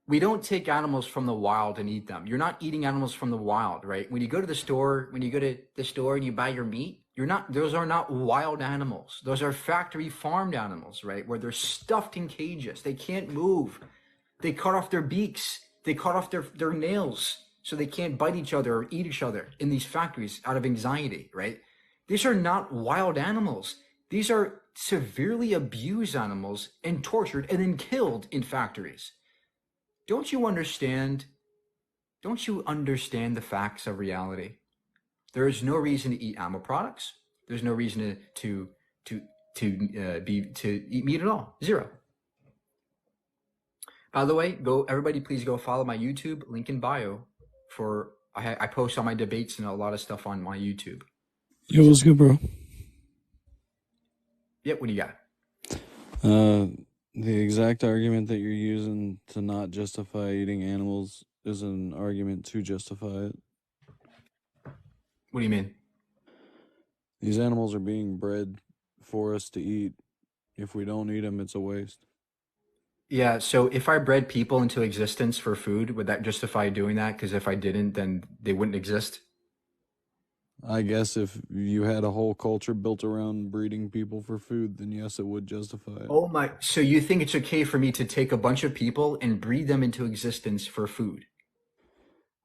we don't take animals from the wild and eat them. You're not eating animals from the wild, right? When you go to the store and you buy your meat, those are not wild animals. Those are factory farmed animals, right? Where they're stuffed in cages. They can't move. They cut off their beaks. They cut off their nails so they can't bite each other or eat each other in these factories out of anxiety, right? These are not wild animals. These are severely abused animals and tortured and then killed in factories. Don't you understand the facts of reality? There is no reason to eat animal products. There's no reason to eat meat at all. Zero. By the way, everybody please go follow my YouTube, link in bio. I post all my debates and a lot of stuff on my YouTube. Yo, what's good, bro? Yep, what do you got? The exact argument that you're using to not justify eating animals is an argument to justify it. What do you mean? These animals are being bred for us to eat. If we don't eat them, it's a waste. Yeah, so if I bred people into existence for food, would that justify doing that? Because if I didn't, then they wouldn't exist. I guess if you had a whole culture built around breeding people for food, then yes, it would justify it. Oh my, so you think it's okay for me to take a bunch of people and breed them into existence for food?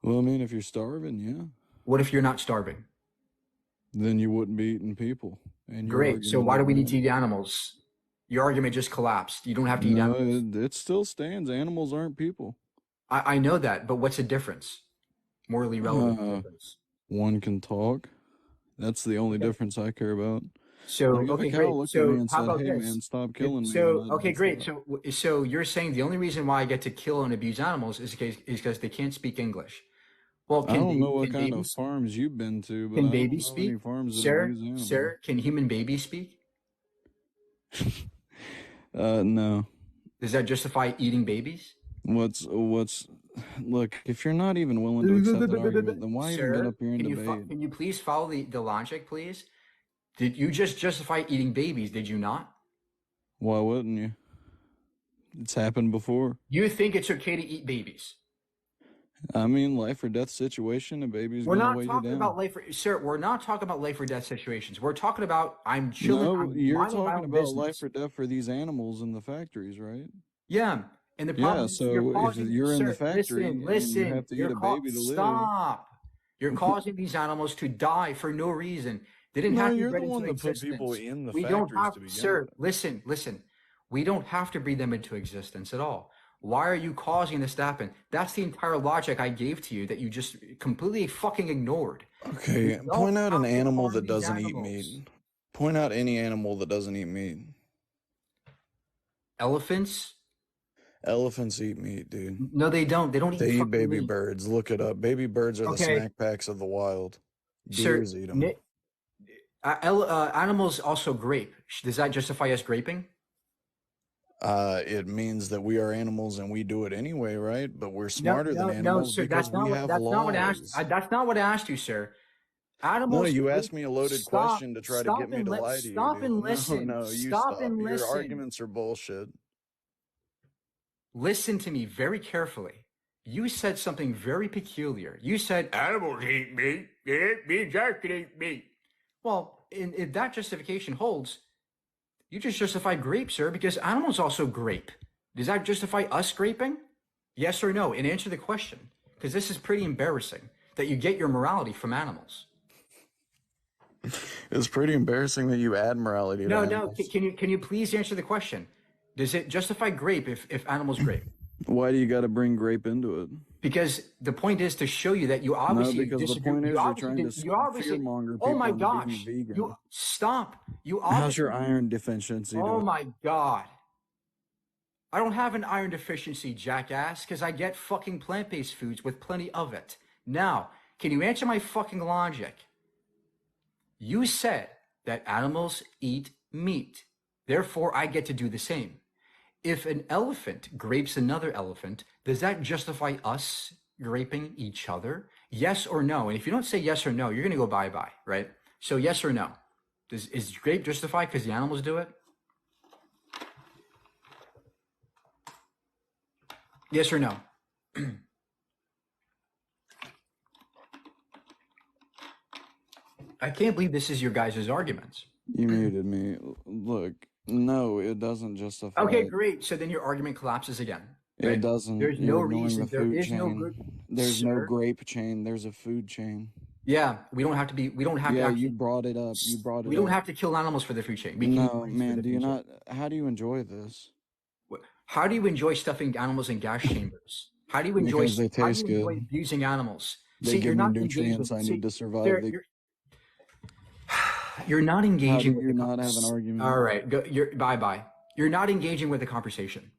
Well, I mean, if you're starving, yeah. What if you're not starving? Then you wouldn't be eating people. And Great. So why do we need to eat animals? Your argument just collapsed. You don't have to eat animals. No, it still stands. Animals aren't people. I know that, but what's the difference? Morally relevant difference. One can talk. That's the only difference I care about. So, Like, if okay, a cow great. looked at So me and how said, about "Hey, this? man, stop killing me," So, then I'd okay, great. stop. So you're saying the only reason why I get to kill and abuse animals is because they can't speak English. Well, I don't know what can kind of babies farms you've been to, but I can don't babies know any speak? farms that Sir, abuse animals. sir, can human babies speak? No. Does that justify eating babies? What's look, if you're not even willing to accept that argument, then why even get Sir, up here and can debate? can you please follow the logic, please? Did you just justify eating babies? Did you not? Why wouldn't you? It's happened before. You think it's okay to eat babies? I mean, life or death situation, a baby's We're gonna not weigh you talking down. about sir. We're not talking about life or death situations. We're talking about I'm chilling. No, I'm you're minding my talking own about business. life or death for these animals in the factories, right? Yeah, and the Yeah, problem is you're so if causing. you're in the Sir, factory and you listen. have to eat You're a baby to live, stop. You're causing these animals to die for no reason. They didn't no, have to be you're the bred into one that put people existence. in the We don't factories have, to begin sir. with. Listen. We don't have to breed them into existence at all. Why are you causing this to happen? That's the entire logic I gave to you that you just completely fucking ignored. Okay, You point don't out have an to animal harm that these doesn't eat animals. meat. Point out any animal that doesn't eat meat. Elephants? Elephants eat meat, dude. No, they don't. They don't eat They eat fucking baby meat. birds. Look it up. Baby birds are the Okay, snack packs of the wild. sir. Deers eat them. Animals also grape. Does that justify us graping? It means that we are animals and we do it anyway, right? But we're No, smarter than no, animals sir. because we have laws. That's not what I asked you, sir. No, Animals. you asked me a loaded question to try to get me to lie to you, Stop dude. and No, listen. no, you Stop stop. and Your listen. arguments are bullshit. Listen to me very carefully. You said something very peculiar. You said animals eat meat. Me can eat meat. Well, if that justification holds, you just justified grape, sir, because animals also grape. Does that justify us graping? Yes or no? And answer the question, because this is pretty embarrassing that you get your morality from animals. It's pretty embarrassing that you add morality to No. animals. Can you please answer the question? Does it justify grape if animals grape? Why do you got to bring grape into it? Because the point is to show you that you No, obviously because the disagree. point is You you're obviously, trying to you obviously. fearmonger Oh people my into gosh! being vegan. You stop. You How's obviously. your iron deficiency Oh doing? my god! I don't have an iron deficiency, jackass, because I get fucking plant-based foods with plenty of it. Now, can you answer my fucking logic? You said that animals eat meat. Therefore, I get to do the same. If an elephant grapes another elephant, does that justify us graping each other? Yes or no? And if you don't say yes or no, you're going to go bye-bye, right? So yes or no? Is grape justified because the animals do it? Yes or no? I can't believe this is your guys' arguments. You muted me. Look, no, it doesn't justify Okay, it. great. So then your argument collapses again. It Right? doesn't. There's You're no ignoring reason. the There food is no chain. good. There's no Sir? grape chain. There's a food chain. Yeah, we don't have to be. We don't have to Yeah, actually. you brought it up. You brought it We don't up. have to kill animals for the food chain. We can eat No, plants for man, the do you food chain. not? How do you enjoy this? How do you enjoy stuffing animals in gas chambers? How do you enjoy? Because they How do taste you enjoy good. abusing animals? They See, give you're me not nutrients engaging. I See, need to survive. there, They, you're not how do engaging with you the. not have an argument? All right, go. You're bye. You're not engaging with the conversation.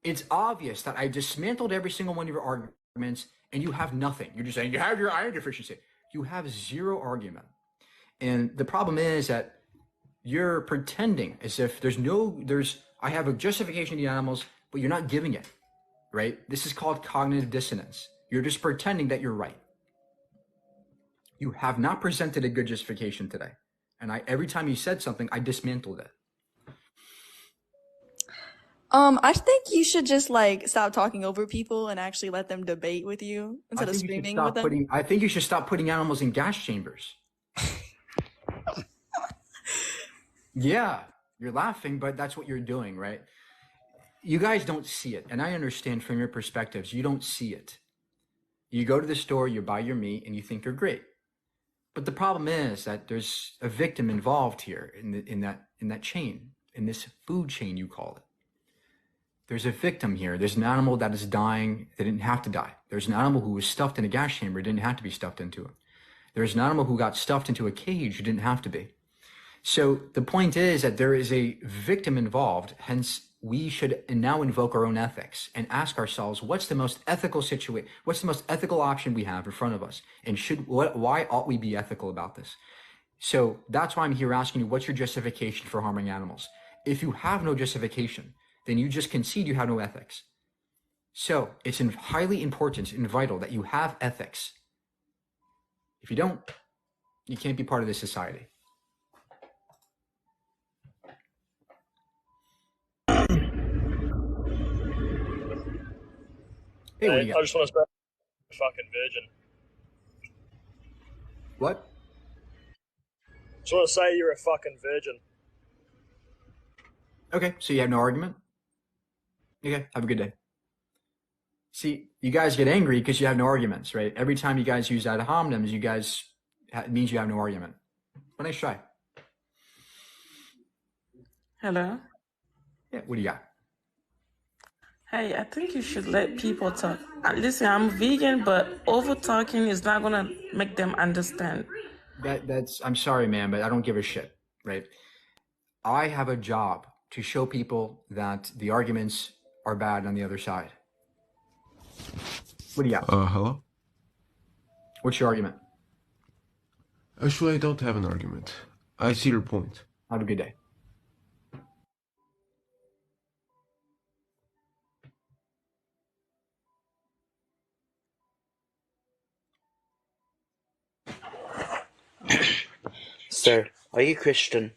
It's obvious that I dismantled every single one of your arguments, and you have nothing. You're just saying you have your iron deficiency. You have zero argument. And the problem is that you're pretending as if I have a justification of the animals, but you're not giving it, right? This is called cognitive dissonance. You're just pretending that you're right. You have not presented a good justification today. And every time you said something, I dismantled it. I think you should just like stop talking over people and actually let them debate with you instead of screaming with them. I think you should stop putting animals in gas chambers. Yeah, you're laughing, but that's what you're doing, right? You guys don't see it. And I understand from your perspectives, you don't see it. You go to the store, you buy your meat, and you think you're great. But the problem is that there's a victim involved here in that chain, in this food chain, you call it. There's a victim here. There's an animal that is dying that didn't have to die. There's an animal who was stuffed in a gas chamber, didn't have to be stuffed into it. There's an animal who got stuffed into a cage who didn't have to be. So the point is that there is a victim involved, hence we should now invoke our own ethics and ask ourselves, what's the most ethical situation? What's the most ethical option we have in front of us? And why ought we be ethical about this? So that's why I'm here asking you, what's your justification for harming animals? If you have no justification, then you just concede you have no ethics. So it's highly important and vital that you have ethics. If you don't, you can't be part of this society. Hey, I just want to say, fucking virgin. What? Just want to say you're a fucking virgin. Okay, so you have no argument? Okay, have a good day. See, you guys get angry because you have no arguments, right? Every time you guys use ad hominems, it means you have no argument. But nice try. Hello? Yeah, what do you got? Hey, I think you should let people talk. Listen, I'm vegan, but over talking is not gonna make them understand. I'm sorry, man, but I don't give a shit, right? I have a job to show people that the arguments are bad on the other side. What do you got? Hello? What's your argument? Actually, I don't have an argument. I see your point. Have a good day. Sir, are you Christian?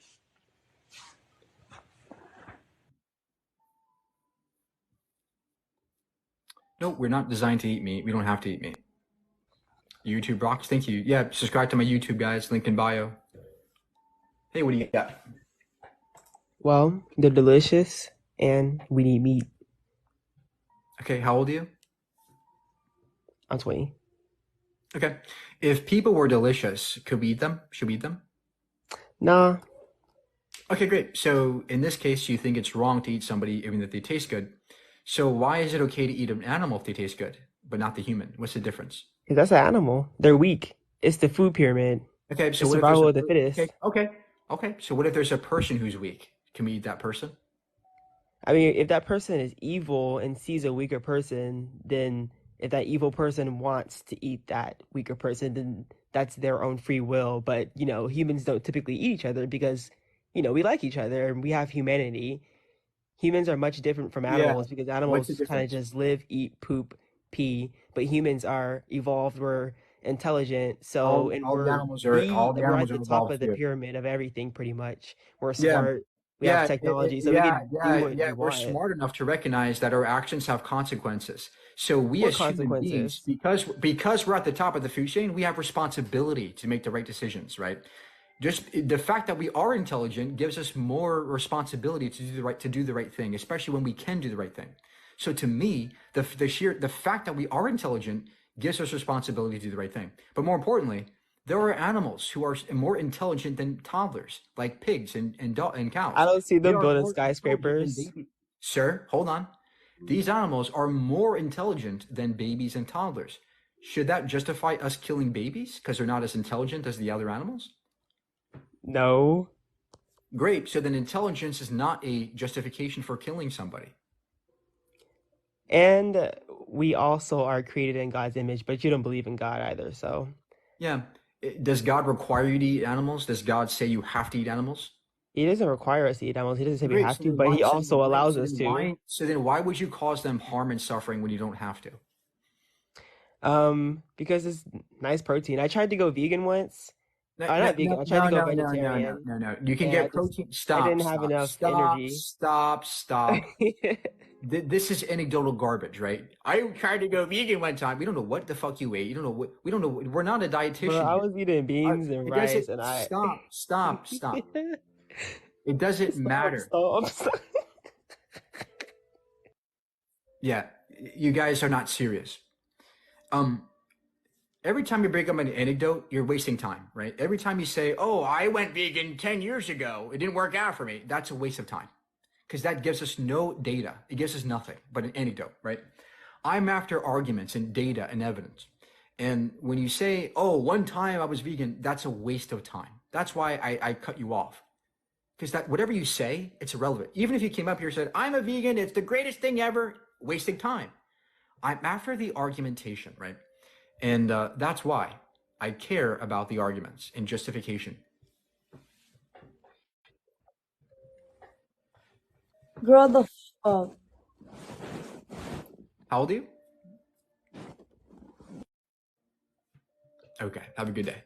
No, we're not designed to eat meat. We don't have to eat meat. YouTube rocks. Thank you. Yeah, subscribe to my YouTube, guys. Link in bio. Hey, what do you got? Well, they're delicious, and we need meat. Okay, how old are you? I'm 20. Okay. If people were delicious, could we eat them? Should we eat them? Nah. Okay, great. So in this case, you think it's wrong to eat somebody even if they taste good. So why is it okay to eat an animal if they taste good, but not the human? What's the difference? That's an animal. They're weak. It's the food pyramid. Okay, so it's what survival if of the fittest. Okay. So what if there's a person who's weak? Can we eat that person? I mean, if that person is evil and sees a weaker person, then if that evil person wants to eat that weaker person, then that's their own free will. But, humans don't typically eat each other because, we like each other and we have humanity. Humans are much different from animals because animals kind of just live, eat, poop, pee. But humans are evolved. We're intelligent. So we're at the top of the pyramid of everything, pretty much. We're smart. We have technology, so we can do what we we're want. smart enough to recognize that our actions have consequences. So we as human beings, because we're at the top of the food chain, we have responsibility to make the right decisions, right? Just the fact that we are intelligent gives us more responsibility to do the right thing, especially when we can do the right thing. So to me, the fact that we are intelligent gives us responsibility to do the right thing. But more importantly, there are animals who are more intelligent than toddlers, like pigs and cows. I don't see them building skyscrapers. Sir, hold on. These animals are more intelligent than babies and toddlers. Should that justify us killing babies because they're not as intelligent as the other animals? No. Great. So then intelligence is not a justification for killing somebody. And we also are created in God's image, but you don't believe in God either, so. Yeah. Does God require you to eat animals? Does God say you have to eat animals? He doesn't require us to eat animals. He doesn't say we have to, but he also allows us to. So then why would you cause them harm and suffering when you don't have to? Because it's nice protein. I tried to go vegan once. Not vegan. I tried to go vegetarian. No. You can get protein. Stop. I didn't have enough energy. Stop. This is anecdotal garbage, right? I tried to go vegan one time. We don't know what the fuck you ate. You don't know what. We don't know. We're not a dietitian. Bro, I was eating beans and rice, and Stop. It doesn't matter. Stop. Yeah, you guys are not serious. Every time you bring up an anecdote, you're wasting time, right? Every time you say, "Oh, I went vegan 10 years ago. It didn't work out for me." That's a waste of time because that gives us no data. It gives us nothing but an anecdote, right? I'm after arguments and data and evidence. And when you say, "Oh, one time I was vegan," that's a waste of time. That's why I cut you off. Because that whatever you say, it's irrelevant. Even if you came up here and said, "I'm a vegan, it's the greatest thing ever," wasting time. I'm after the argumentation, right? And that's why I care about the arguments and justification. Grow the fuck. How old are you? Okay, have a good day.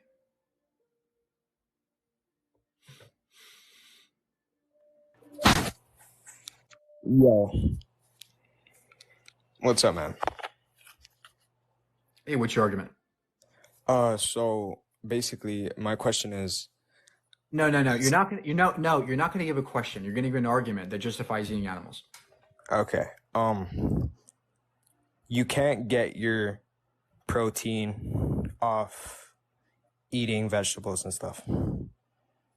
Yo. What's up, man? Hey, what's your argument? So basically my question is No. You're not gonna give a question. You're gonna give an argument that justifies eating animals. okay. You can't get your protein off eating vegetables and stuff.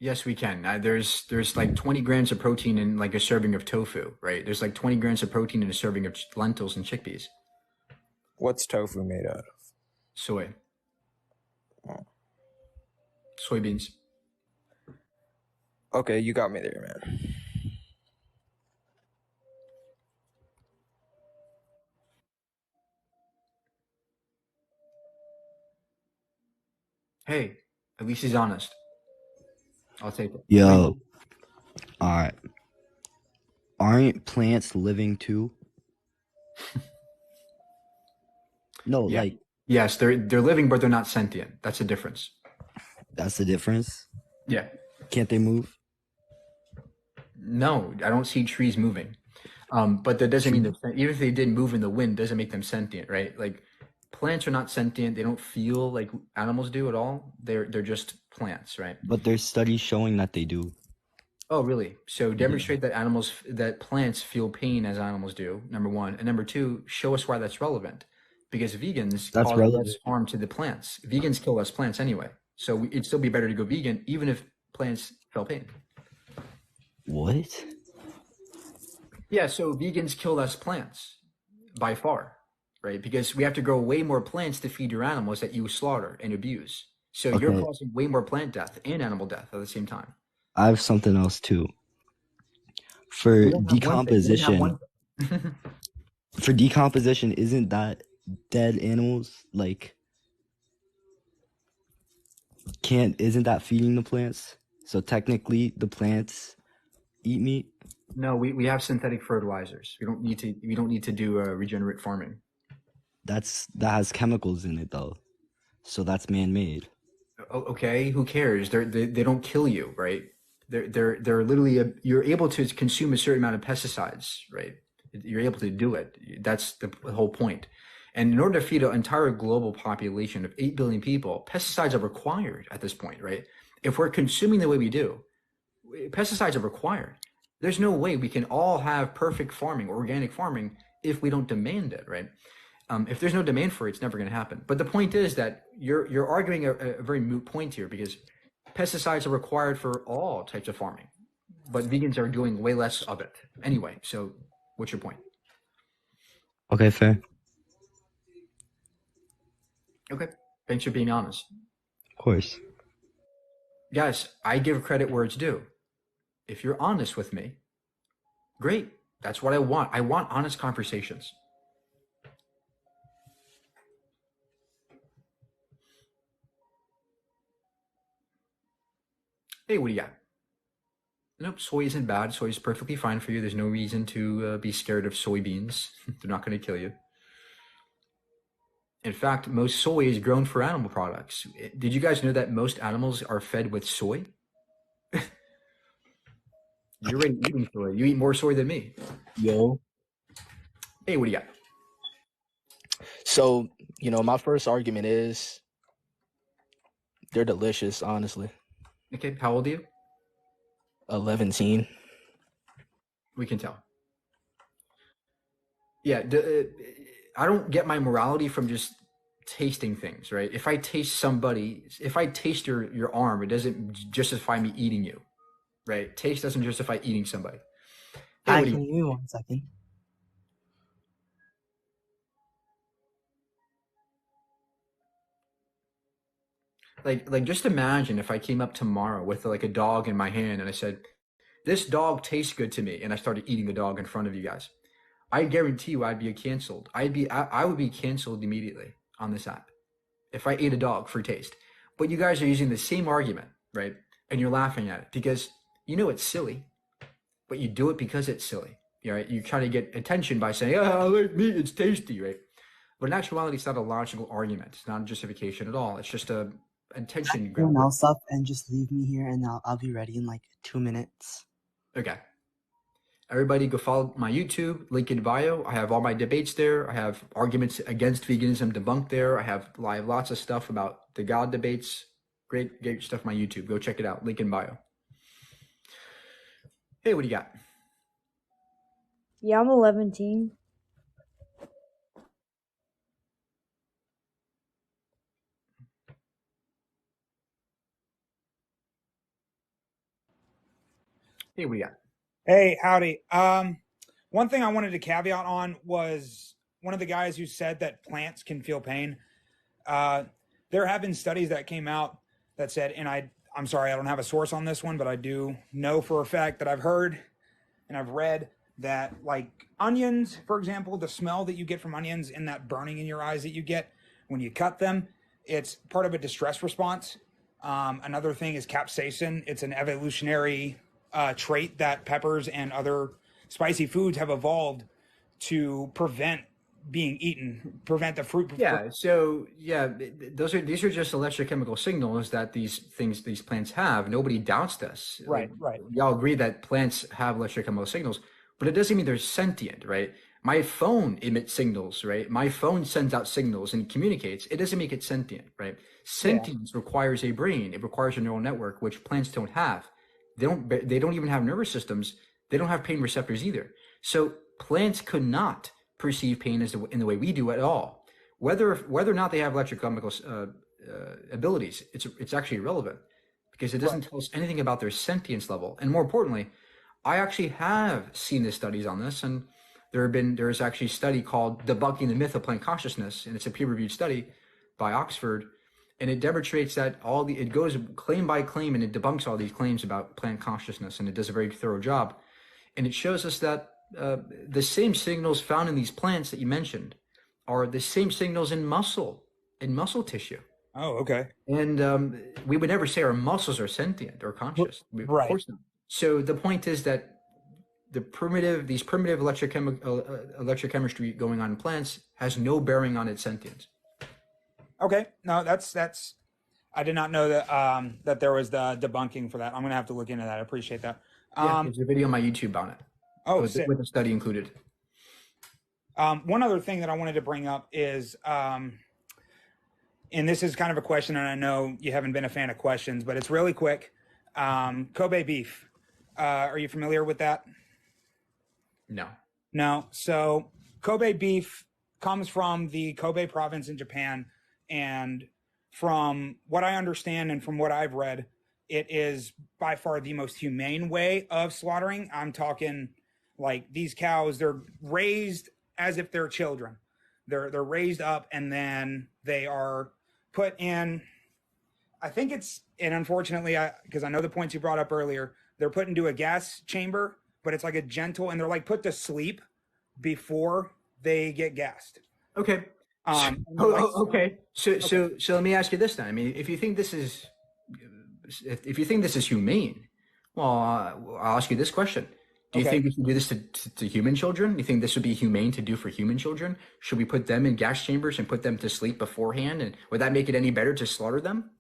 Yes, we can. There's like 20 grams of protein in like a serving of tofu, right? There's like 20 grams of protein in a serving of lentils and chickpeas. What's tofu made out of? Soy. Soybeans. Okay, you got me there, man. Hey, at least he's honest. I'll take it. Yo. Alright. Aren't plants living too? No, Yeah. like Yes, they're living, but they're not sentient. That's the difference. that's the difference. Yeah. Can't they move? No, I don't see trees moving. But that doesn't mean that even if they did move in the wind, doesn't make them sentient, right? Like plants are not sentient. They don't feel like animals do at all. They're just plants, right? But there's studies showing that they do. Oh, really? So demonstrate that plants feel pain as animals do, number one. And number two, show us why that's relevant. Because vegans That's cause relevant. less harm to the plants. Vegans kill less plants anyway. So it'd still be better to go vegan, even if plants felt pain. What? Yeah, so vegans kill less plants by far, right? Because we have to grow way more plants to feed your animals that you slaughter and abuse. So you're Okay. causing way more plant death and animal death at the same time. I have something else too. For You don't have one thing. You don't have one decomposition, for decomposition, isn't that dead animals like isn't that feeding the plants? So technically the plants eat meat? No, we have synthetic fertilizers. We don't need to do regenerate farming. That has chemicals in it though. So that's man-made. Okay, who cares? They don't kill you, right? They're literally you're able to consume a certain amount of pesticides, right? You're able to do it. That's the whole point. And in order to feed an entire global population of 8 billion people, pesticides are required at this point, right? If we're consuming the way we do, pesticides are required. There's no way we can all have perfect farming, organic farming, if we don't demand it, right? If there's no demand for it, it's never going to happen. But the point is that you're arguing a very moot point here because pesticides are required for all types of farming, but vegans are doing way less of it anyway. So what's your point? Okay, fair. Okay, thanks for being honest. Of course. Guys, I give credit where it's due. If you're honest with me, great. That's what I want. I want honest conversations. Hey, what do you got? Nope, soy isn't bad. Soy is perfectly fine for you. There's no reason to be scared of soybeans. They're not going to kill you. In fact, most soy is grown for animal products. Did you guys know that most animals are fed with soy? You're already eating soy. You eat more soy than me. Yo. Hey, what do you got? So, my first argument is they're delicious, honestly. Okay, how old are you? 11. We can tell. Yeah, I don't get my morality from just tasting things, right? If I taste your arm, it doesn't justify me eating you, right? Taste doesn't justify eating somebody. Hey, Hi, what do can you, you give me 1 second? like just imagine if I came up tomorrow with like a dog in my hand and I said, "This dog tastes good to me," and I started eating the dog in front of you guys. I guarantee you I'd be canceled. I would be canceled immediately on this app if I ate a dog for taste. But you guys are using the same argument, right? And you're laughing at it because you know it's silly, but you do it because it's silly. Right? You try to get attention by saying, "Oh, I like meat, it's tasty," right? But in actuality, it's not a logical argument. It's not a justification at all. It's just a attention Everyone grabber. else up and just leave me here, and I'll be ready in like 2 minutes. Okay. Everybody go follow my YouTube, link in bio. I have all my debates there. I have arguments against veganism debunked there. I have lots of stuff about the God debates. Great stuff on my YouTube. Go check it out. Link in bio. Hey, what do you got? Yeah, I'm 11. Hey, what do you got? Hey, howdy. One thing I wanted to caveat on was one of the guys who said that plants can feel pain. There have been studies that came out that said, and I'm sorry, I don't have a source on this one, but I do know for a fact that I've heard and I've read that, like onions, for example, the smell that you get from onions and that burning in your eyes that you get when you cut them, it's part of a distress response. Another thing is capsaicin. It's an evolutionary trait that peppers and other spicy foods have evolved to prevent being eaten, prevent the fruit. Yeah. So yeah, these are just electrochemical signals that these plants have. Nobody doubts this. Right. We all agree that plants have electrochemical signals, but it doesn't mean they're sentient, right? My phone emits signals, right? My phone sends out signals and communicates. It doesn't make it sentient, right? Sentience requires a brain. It requires a neural network, which plants don't have. They don't even have nervous systems. They don't have pain receptors either. So plants could not perceive pain in the way we do at all. Whether or not they have electrochemical abilities, it's actually irrelevant because it doesn't tell us anything about their sentience level. And more importantly, I actually have seen the studies on this, and there's actually a study called Debunking the Myth of Plant Consciousness, and it's a peer-reviewed study by Oxford. And it demonstrates that it goes claim by claim and it debunks all these claims about plant consciousness, and it does a very thorough job. And it shows us that the same signals found in these plants that you mentioned are the same signals in muscle tissue. Oh, okay. And we would never say our muscles are sentient or conscious. Of course not. So the point is that these primitive electrochemistry going on in plants has no bearing on its sentience. Okay, no, that's. I did not know that that there was the debunking for that. I'm gonna have to look into that. I appreciate that. There's a video on my YouTube on it. With the study included. One other thing that I wanted to bring up is, and this is kind of a question, and I know you haven't been a fan of questions, but it's really quick. Kobe beef. Are you familiar with that? No. So Kobe beef comes from the Kobe province in Japan. And from what I understand and from what I've read, it is by far the most humane way of slaughtering. I'm talking like these cows, they're raised as if they're children. They're raised up and then they are put in, I think it's, and unfortunately, because I know the points you brought up earlier, they're put into a gas chamber, but it's like a gentle, and they're like put to sleep before they get gassed. Okay. Okay. So let me ask you this then. I mean, if you think this is humane, well, I'll ask you this question: do you think we should do this to human children? Do you think this would be humane to do for human children? Should we put them in gas chambers and put them to sleep beforehand? And would that make it any better to slaughter them?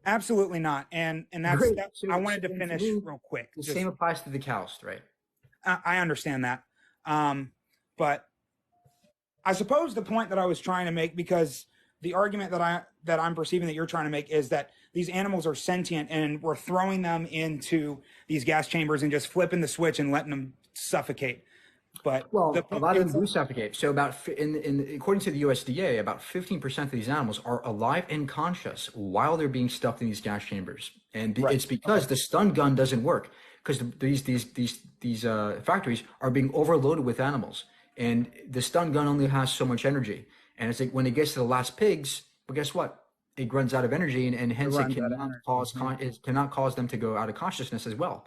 Absolutely not. And that's I wanted to finish real quick. The same applies to the cows, right? I understand that, but I suppose the point that I was trying to make, because the argument that I'm perceiving that you're trying to make is that these animals are sentient and we're throwing them into these gas chambers and just flipping the switch and letting them suffocate. But well, a lot of them do suffocate. So according to the USDA, about 15% of these animals are alive and conscious while they're being stuffed in these gas chambers, and it's because the stun gun doesn't work because these factories are being overloaded with animals, and the stun gun only has so much energy, and it's like when it gets to the last pigs, well, guess what? It runs out of energy, and hence it cannot cause them to go out of consciousness as well.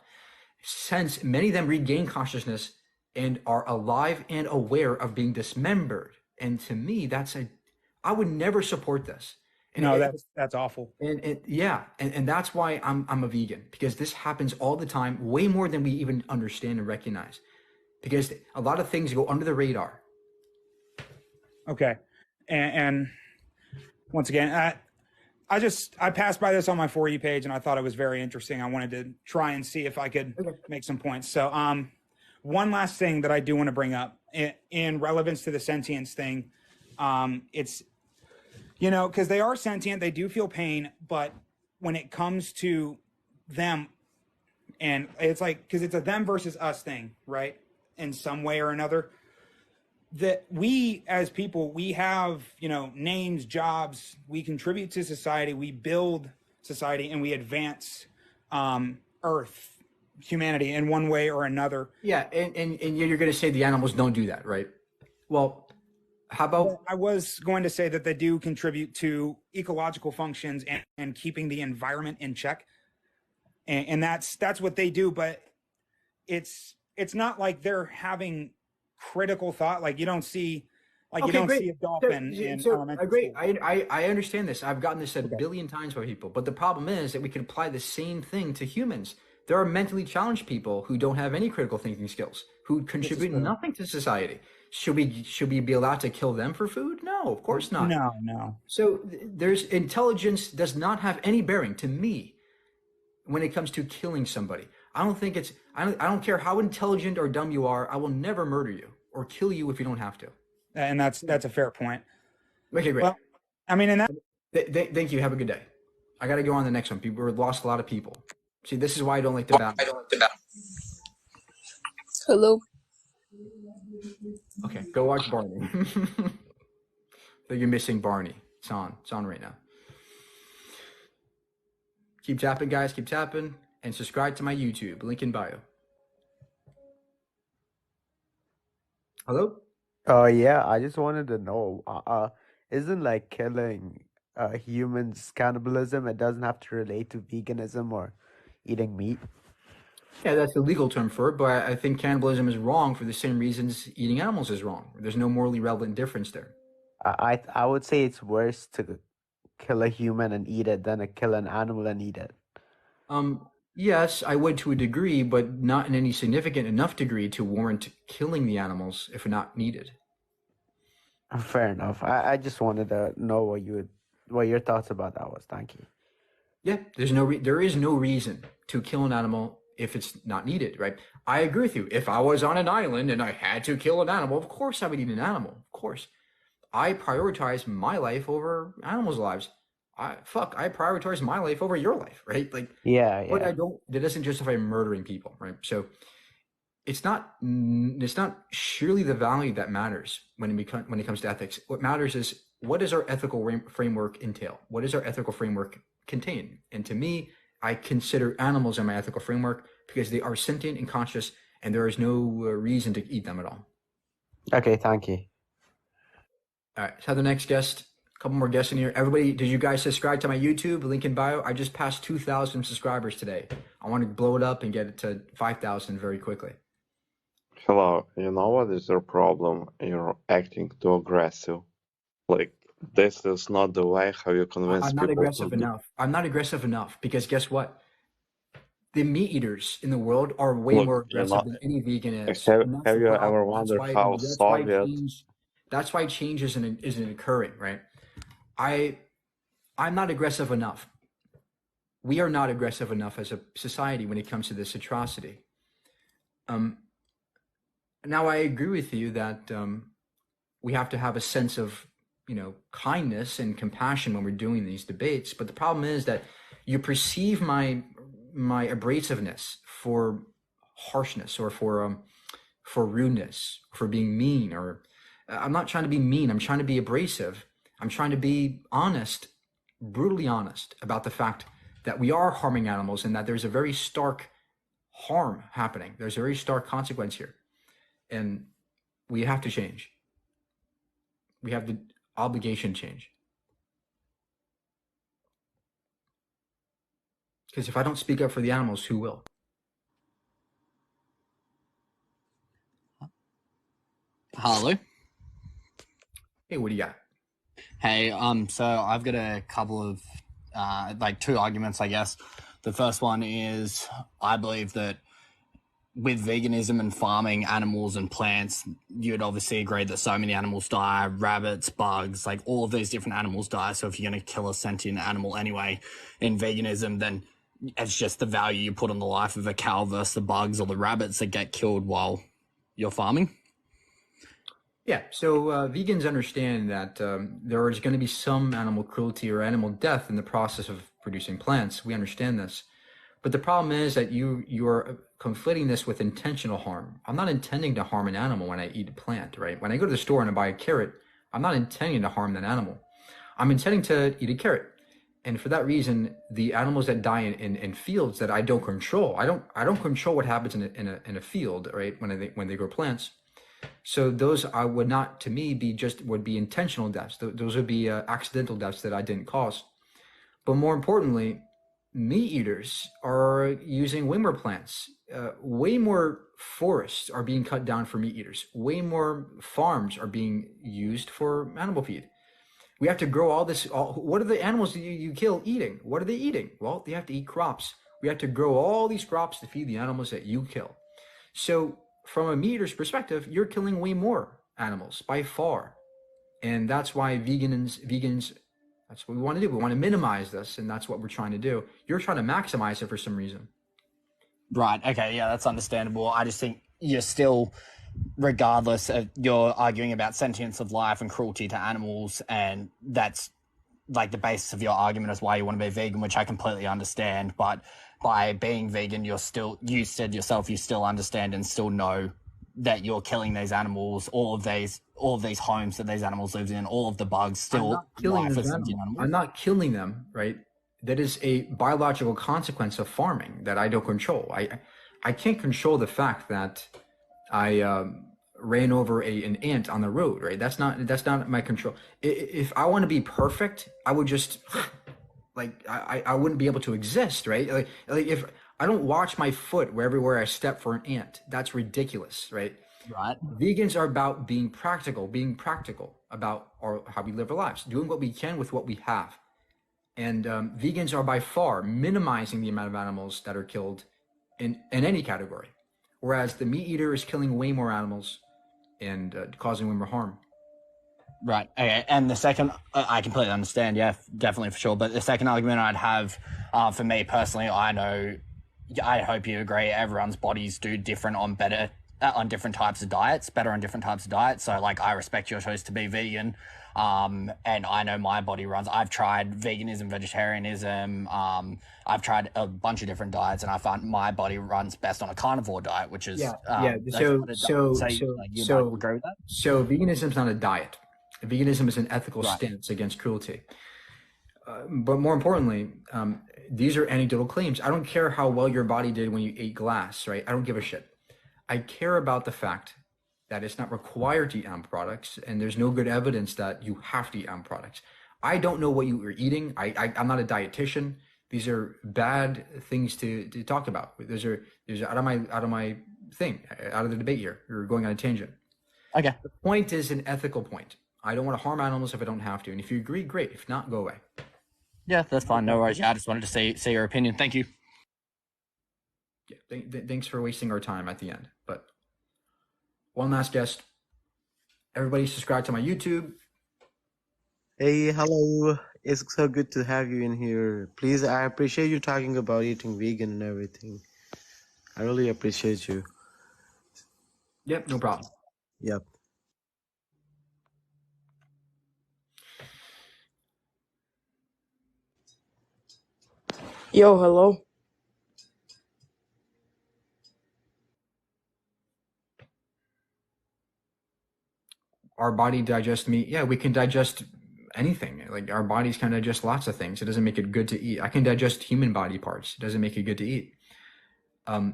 Since many of them regain consciousness and are alive and aware of being dismembered. And to me, I would never support this. And that's awful. And that's why I'm a vegan, because this happens all the time, way more than we even understand and recognize, because a lot of things go under the radar. Okay. And once again, I passed by this on my For You page and I thought it was very interesting. I wanted to try and see if I could make some points. So, one last thing that I do want to bring up in relevance to the sentience thing, it's, because they are sentient, they do feel pain, but when it comes to them, and it's like, because it's a them versus us thing, right? In some way or another, that we as people, we have, names, jobs, we contribute to society, we build society, and we advance Earth, humanity in one way or another. Yeah, and you're going to say the animals don't do that, right? Well, how about... Well, I was going to say that they do contribute to ecological functions and keeping the environment in check, and that's what they do. But it's not like they're having critical thought. Like you don't see see a dolphin in elementary school. I understand this. I've gotten this said a billion times by people. But the problem is that we can apply the same thing to humans. There are mentally challenged people who don't have any critical thinking skills, who contribute nothing to society. Should we be allowed to kill them for food? No, of course not. No. So there's intelligence does not have any bearing to me when it comes to killing somebody. I don't care how intelligent or dumb you are. I will never murder you or kill you if you don't have to. And that's a fair point. Okay, great. Well, I mean, and that. Thank you. Have a good day. I got to go on the next one. We lost a lot of people. See, this is why I don't like the battle. Hello. Okay, go watch Barney. But you're missing Barney. It's on right now. Keep tapping, guys. Keep tapping. And subscribe to my YouTube. Link in bio. Hello? Yeah, I just wanted to know, isn't like killing humans cannibalism? It doesn't have to relate to veganism or eating meat. Yeah, that's the legal term for it, but I think cannibalism is wrong for the same reasons eating animals is wrong. There's no morally relevant difference there. I would say it's worse to kill a human and eat it than to kill an animal and eat it. Yes, I would to a degree, but not in any significant enough degree to warrant killing the animals if not needed. Fair enough. I just wanted to know what your thoughts about that was. Thank you. Yeah, there is no reason to kill an animal if it's not needed, right? I agree with you. If I was on an island and I had to kill an animal, of course I would eat an animal. Of course. I prioritize my life over animals' lives. I prioritize my life over your life, right? Like, yeah. But that doesn't justify murdering people, right? So it's not surely the value that matters when it comes to ethics. What matters is, what does our ethical framework entail? What does our ethical framework contain? And to me, I consider animals in my ethical framework because they are sentient and conscious, and there is no reason to eat them at all. Okay, thank you. All right, let's have the next guest. A couple more guests in here. Everybody, did you guys subscribe to my YouTube? Link in bio. I just passed 2,000 subscribers today. I want to blow it up and get it to 5,000 very quickly. Hello, you know what is your problem? You're acting too aggressive. Like, this is not the way how you convince I'm people. not aggressive enough. I'm not aggressive enough because guess what? The meat eaters in the world are way more aggressive than any vegan is. Have you ever wondered how Soviet... That's why change isn't occurring, right? I'm not aggressive enough. We are not aggressive enough as a society when it comes to this atrocity. Now I agree with you that we have to have a sense of kindness and compassion when we're doing these debates. But the problem is that you perceive my abrasiveness for harshness or for rudeness, for being mean. Or I'm not trying to be mean. I'm trying to be abrasive. I'm trying to be honest, brutally honest about the fact that we are harming animals and that there's a very stark harm happening. There's a very stark consequence here. And we have to change. We have the obligation to change. Because if I don't speak up for the animals, who will? Hello. Hey, what do you got? Hey, so I've got a couple of, two arguments, I guess. The first one is I believe that with veganism and farming animals and plants, you'd obviously agree that so many animals die, rabbits, bugs, like all of these different animals die. So if you're going to kill a sentient animal anyway in veganism, then it's just the value you put on the life of a cow versus the bugs or the rabbits that get killed while you're farming. Yeah, so vegans understand that there is going to be some animal cruelty or animal death in the process of producing plants. We understand this. But the problem is that you're conflating this with intentional harm. I'm not intending to harm an animal when I eat a plant, right? When I go to the store and I buy a carrot, I'm not intending to harm that animal. I'm intending to eat a carrot. And for that reason, the animals that die in fields that I don't control, I don't control what happens in a field, right? When they grow plants. So those would not, to me, would be intentional deaths. Those would be accidental deaths that I didn't cause. But more importantly, meat eaters are using way more plants. Way more forests are being cut down for meat eaters. Way more farms are being used for animal feed. We have to grow all this. What are the animals that you kill eating? What are they eating? Well, they have to eat crops. We have to grow all these crops to feed the animals that you kill. So from a meat eater's perspective, you're killing way more animals by far. And that's why vegans, that's what we want to do. We want to minimize this, and that's what we're trying to do. You're trying to maximize it for some reason. Right. Okay. Yeah, that's understandable. I just think you're still, regardless of, you're arguing about sentience of life and cruelty to animals, and that's like the basis of your argument is why you want to be vegan, which I completely understand. But by being vegan, you said yourself, you still understand and still know that you're killing these animals, all of these homes that these animals live in, all of the bugs still. I'm not killing life those as animals. sentient animals. I'm not killing them, right? That is a biological consequence of farming that I don't control. I can't control the fact that I ran over an ant on the road, right? That's not my control. If I want to be perfect, I would just I wouldn't be able to exist, right? Like if I don't watch my foot everywhere I step for an ant, that's ridiculous, right? Right. Vegans are about being practical about how we live our lives, doing what we can with what we have. And vegans are by far minimizing the amount of animals that are killed in any category, whereas the meat eater is killing way more animals and causing way more harm. Right. Okay. And the second, I completely understand. Yeah, definitely for sure. But the second argument I'd have, for me personally, I hope you agree, everyone's bodies do different on different types of diets, better on different types of diets. So like, I respect your choice to be vegan. And I know my body runs, I've tried veganism, vegetarianism. I've tried a bunch of different diets, and I find my body runs best on a carnivore diet, which is, So agree with that? So veganism is not a diet. Veganism is an ethical stance against cruelty. But more importantly, these are anecdotal claims. I don't care how well your body did when you ate glass, right? I don't give a shit. I care about the fact that it's not required to eat animal products, and there's no good evidence that you have to eat animal products. I don't know what you were eating. I'm not a dietitian. These are bad things to talk about. These are out of my thing, out of the debate here. You're going on a tangent. Okay. The point is an ethical point. I don't want to harm animals if I don't have to. And if you agree, great. If not, go away. Yeah, that's fine. No worries. Yeah, I just wanted to see your opinion. Thank you. Yeah, thanks for wasting our time at the end. But one last guest. Everybody subscribe to my YouTube. Hey, hello. It's so good to have you in here. Please, I appreciate you talking about eating vegan and everything. I really appreciate you. Yep, no problem. Yep. Yo, hello. Our body digests meat. Yeah, we can digest anything. Like our bodies can digest lots of things. It doesn't make it good to eat. I can digest human body parts. It doesn't make it good to eat. I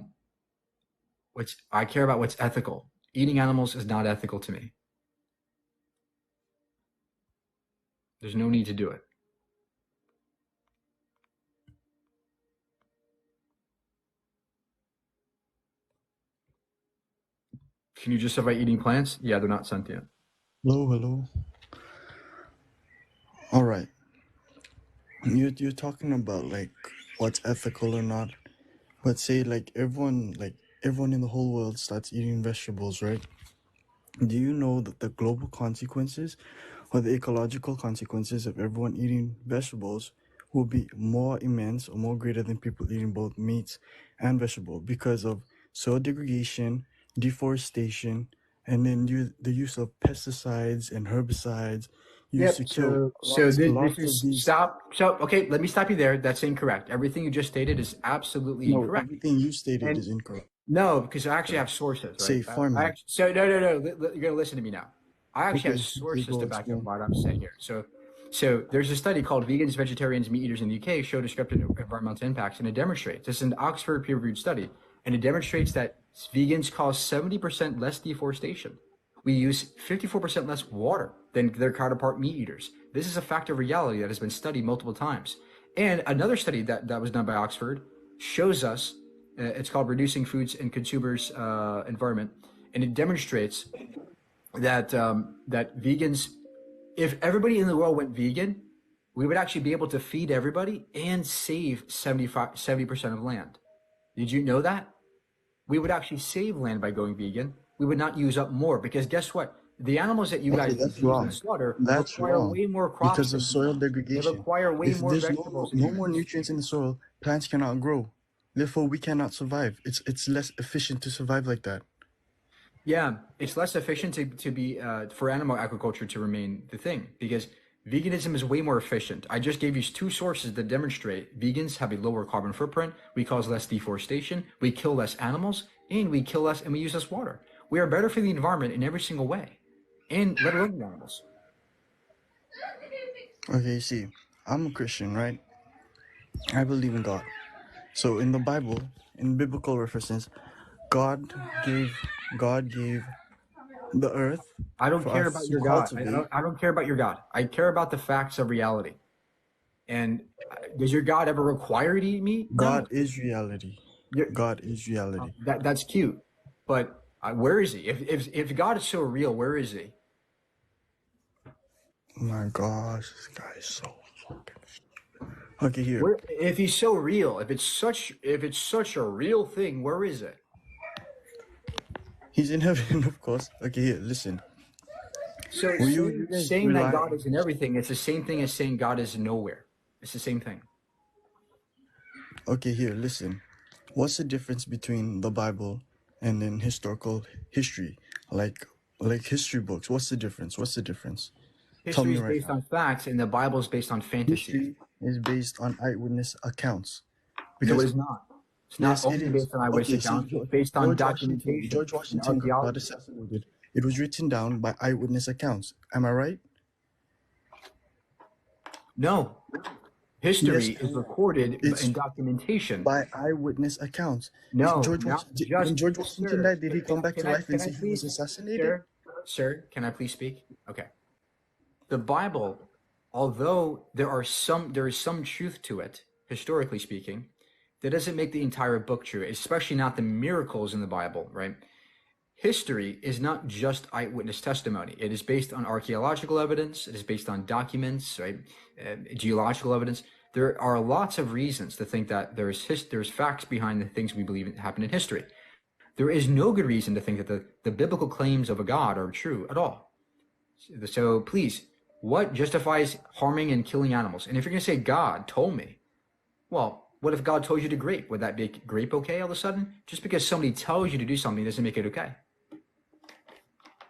care about what's ethical. Eating animals is not ethical to me. There's no need to do it. Can you justify eating plants? Yeah, they're not sentient. Hello, hello. All right. You're talking about like what's ethical or not, but say like everyone in the whole world starts eating vegetables, right? Do you know that the global consequences or the ecological consequences of everyone eating vegetables will be more immense or more greater than people eating both meats and vegetables because of soil degradation, deforestation, and then the use of pesticides and herbicides used to kill This is stop. So okay, let me stop you there. That's incorrect. Everything you just stated is absolutely incorrect. Everything you stated is incorrect. No, because I actually have sources. Right? Say farming. No. You're gonna listen to me now. I actually have sources to back up what I'm saying here. So there's a study called "Vegans, Vegetarians, Meat Eaters in the UK Show Descriptive Environmental Impacts," and it demonstrates. This is an Oxford peer-reviewed study, and it demonstrates that vegans cause 70% less deforestation. We use 54% less water than their counterpart meat eaters. This is a fact of reality that has been studied multiple times. And another study that was done by Oxford shows us, it's called Reducing Foods and Consumers' Environment, and it demonstrates that that vegans, if everybody in the world went vegan, we would actually be able to feed everybody and save 70% of land. Did you know that? We would actually save land by going vegan. We would not use up more because guess what? The animals that you guys use in slaughter require way more crops because of soil degradation. They require way more there's vegetables. no more nutrients in the soil, plants cannot grow. Therefore, we cannot survive. It's less efficient to survive like that. Yeah, it's less efficient to be for animal agriculture to remain the thing because veganism is way more efficient. I just gave you two sources that demonstrate vegans have a lower carbon footprint. We cause less deforestation. We kill less animals, and we use less water. We are better for the environment in every single way, and let alone the animals. Okay, see, I'm a Christian, right? I believe in God. So in the Bible, in biblical references, God gave the earth. I don't care about your God. I don't care about your God. I care about the facts of reality. And does your God ever require you to eat meat? God is reality. God is reality. That's cute, but where is he? If God is so real, where is he? Oh my gosh, this guy is so fucking. Okay, here. If he's so real, if it's such a real thing, where is it? He's in heaven, of course. Okay, here, listen. So saying that God is in everything, it's the same thing as saying God is nowhere. It's the same thing. Okay, here, listen. What's the difference between the Bible and then history? Like history books. What's the difference? History is based on facts, and the Bible is based on fantasy. History is based on eyewitness accounts. No, it's not. It's not only based on eyewitness accounts. It's based on documentation. George Washington got assassinated. It was written down by eyewitness accounts. Am I right? No. History is recorded in documentation. By eyewitness accounts. No. When George Washington died, did he come back to life and say he was assassinated? Sir, can I please speak? Okay. The Bible, although there is some truth to it, historically speaking, that doesn't make the entire book true, especially not the miracles in the Bible, right? History is not just eyewitness testimony. It is based on archaeological evidence. It is based on documents, right? Geological evidence. There are lots of reasons to think that there's facts behind the things we believe happen in history. There is no good reason to think that the biblical claims of a God are true at all. So please, what justifies harming and killing animals? And if you're going to say God told me, well, what if God told you to grape? Would that make grape okay all of a sudden? Just because somebody tells you to do something doesn't make it okay.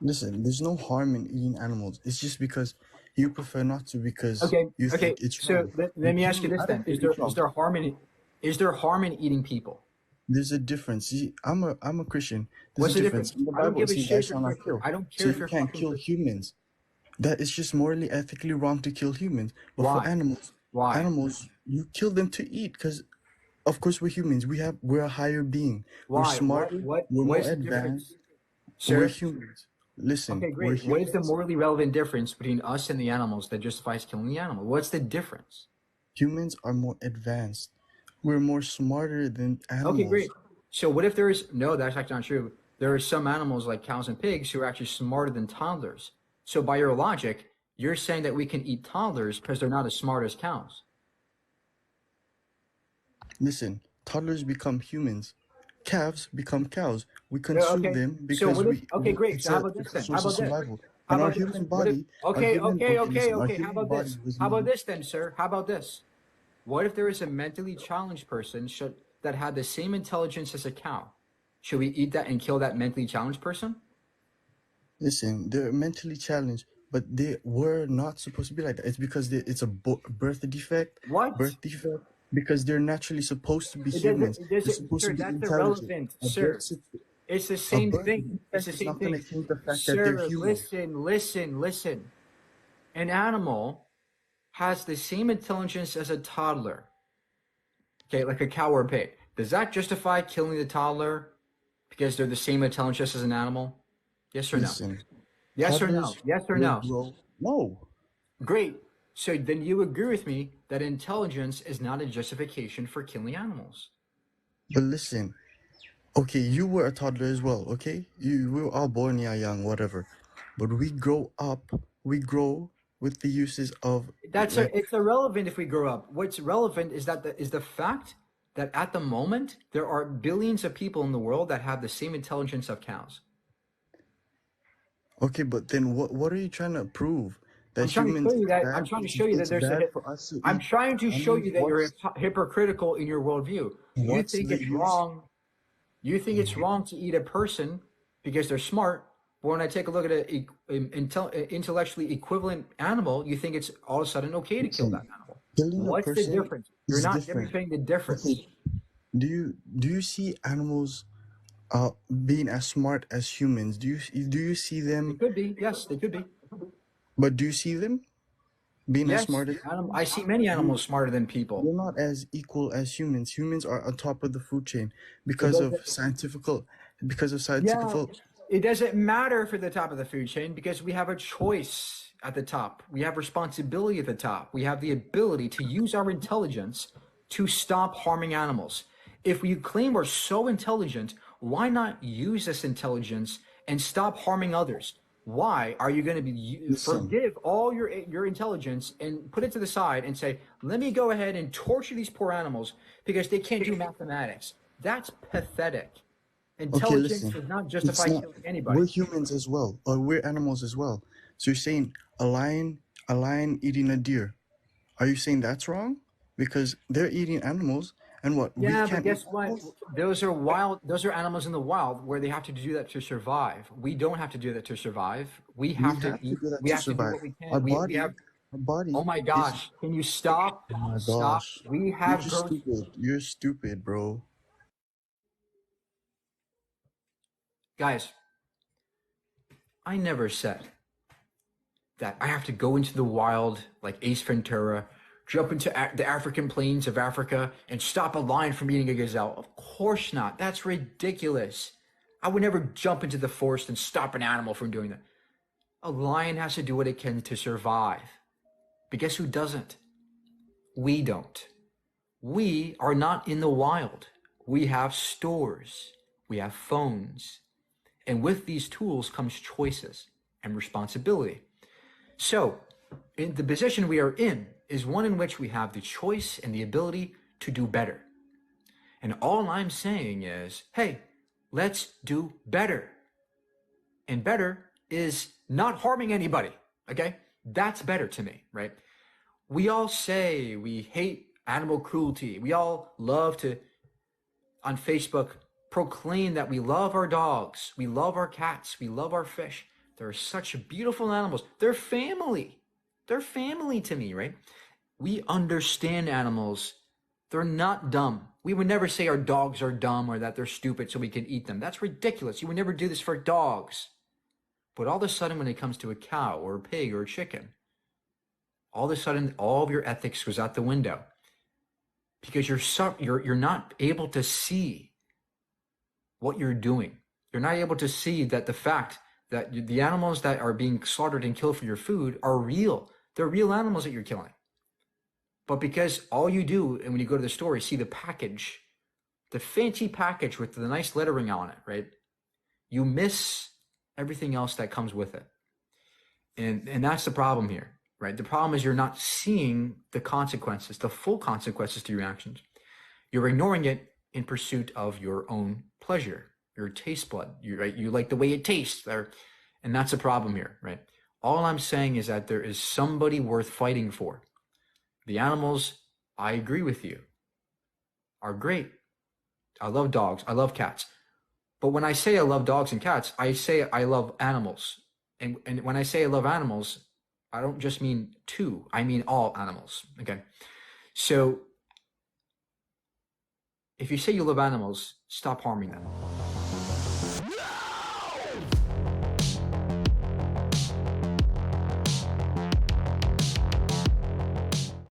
Listen, there's no harm in eating animals. It's just because you prefer not to because you think it's wrong. So let me ask you this then. Is there harm in Is there harm in eating people? There's a difference. See, I'm a Christian. There's What's a the difference. difference? In the I don't Bible, give it a says, shit "Thou if you're shalt not Christian. kill." I don't So care if you you're can't fucking kill Christian. humans. That is just morally, ethically wrong to kill humans. But for Why? animals, Why? you kill them to eat because, of course, we're humans. We're a higher being. We're Why? smarter. We're What more is the advanced. difference, We're sir? humans. Listen, Okay, we're great. What is the humans. morally relevant difference between us and the animals that justifies killing the animal? What's the difference? Humans are more advanced. We're more smarter than Okay, great. animals. So what if no, that's actually not true. There are some animals like cows and pigs who are actually smarter than toddlers. So by your logic, you're saying that we can eat toddlers because they're not as smart as cows. Listen, toddlers become humans. Calves become cows. We Yeah, consume okay. them So because what if? Okay, great. it's So how a about this it's a then? How source of about this? survival. How And our about this? human What if? body, Okay, okay, okay, listen, our okay. How human about body this? was How about made. this then, sir? How about this? What if there is a mentally challenged person that had the same intelligence as a cow? Should we eat that and kill that mentally challenged person? Listen, they're mentally challenged, but they were not supposed to be like that. It's because it's a birth defect. What? Birth defect because they're naturally supposed to be It humans. doesn't, They're supposed sir, to be that's intelligent. irrelevant, A sir. birth, It's the a same birth thing. It's defect the is same not going thing. to change the fact that they're Sir, human. listen. An animal has the same intelligence as a toddler. Okay, like a cow or a pig. Does that justify killing the toddler because they're the same intelligence as an animal? Yes or no? Listen, Yes or no? toddlers Yes or will no? grow. No. Great. So then you agree with me that intelligence is not a justification for killing animals. But listen, okay, you were a toddler as well, okay? We were all born young, whatever. But we grow up, we grow with the uses of It's irrelevant if we grow up. What's relevant is that the fact that at the moment there are billions of people in the world that have the same intelligence of cows. Okay, but then what are you trying to prove? That I'm trying to humans show you that. bad? I'm trying to show you that It's there's bad for us to I'm eat trying to show you that you're animals? hypocritical in your worldview. You What's think the it's use? wrong. You think it's wrong to eat a person because they're smart. But when I take a look at an intellectually equivalent animal, you think it's all of a sudden okay to kill that animal. Killing a What's the person difference? You're is not different. demonstrating the difference. Okay, do you see animals being as smart as humans? Do you see They them? could be. Yes, they could be. But do you see them being as Yes, smart as I see many animals smarter than people. they're not as equal as humans. Humans are on top of the food chain It because of doesn't. scientific. Yeah, it doesn't matter for the top of the food chain because we have a choice at the top. We have responsibility at the top. We have the ability to use our intelligence to stop harming animals. If we claim we're so intelligent, why not use this intelligence and stop harming others? Why are you going to forgive all your intelligence and put it to the side and say, let me go ahead and torture these poor animals because they can't do mathematics? That's pathetic. Okay, Intelligence listen. does not It's justify not. killing anybody. We're humans as well, or we're animals as well. So you're saying a lion eating a deer. Are you saying that's wrong? Because they're eating animals, and what we Yeah, but can't guess eat what? animals? Those are wild. Those are animals in the wild where they have to do that to survive. We don't have to do that to survive. We We have to have to eat. do that We to have to do survive. what we Our can. We have. body Oh my is. gosh! Can you stop? Oh my Stop. gosh, We you're have just growth. stupid. You're stupid, bro. Guys, I never said that I have to go into the wild like Ace Ventura, jump into the African plains of Africa and stop a lion from eating a gazelle. Of course not. That's ridiculous. I would never jump into the forest and stop an animal from doing that. A lion has to do what it can to survive. But guess who doesn't? We don't. We are not in the wild. We have stores. We have phones. And with these tools comes choices and responsibility. So, in the position we are in is one in which we have the choice and the ability to do better. And all I'm saying is, hey, let's do better. And better is not harming anybody, okay? That's better to me, right? We all say we hate animal cruelty. We all love to, on Facebook, proclaim that we love our dogs, we love our cats, we love our fish. They're such beautiful animals. They're family. They're family to me, right? We understand animals. They're not dumb. We would never say our dogs are dumb or that they're stupid so we can eat them. That's ridiculous. You would never do this for dogs. But all of a sudden, when it comes to a cow or a pig or a chicken, all of a sudden, all of your ethics goes out the window because you're not able to see what you're doing. You're not able to see that the fact that the animals that are being slaughtered and killed for your food are real. They're real animals that you're killing. But because all you do, and when you go to the store, you see the package, the fancy package with the nice lettering on it, right? You miss everything else that comes with it. And that's the problem here, right? The problem is you're not seeing the consequences, the full consequences to your actions. You're ignoring it in pursuit of your own pleasure, your taste bud. You like the way it tastes there. And that's a problem here, right? All I'm saying is that there is somebody worth fighting for. The animals, I agree with you, are great. I love dogs. I love cats. But when I say I love dogs and cats, I say I love animals. And when I say I love animals, I don't just mean two. I mean all animals. Okay. So if you say you love animals, stop harming them.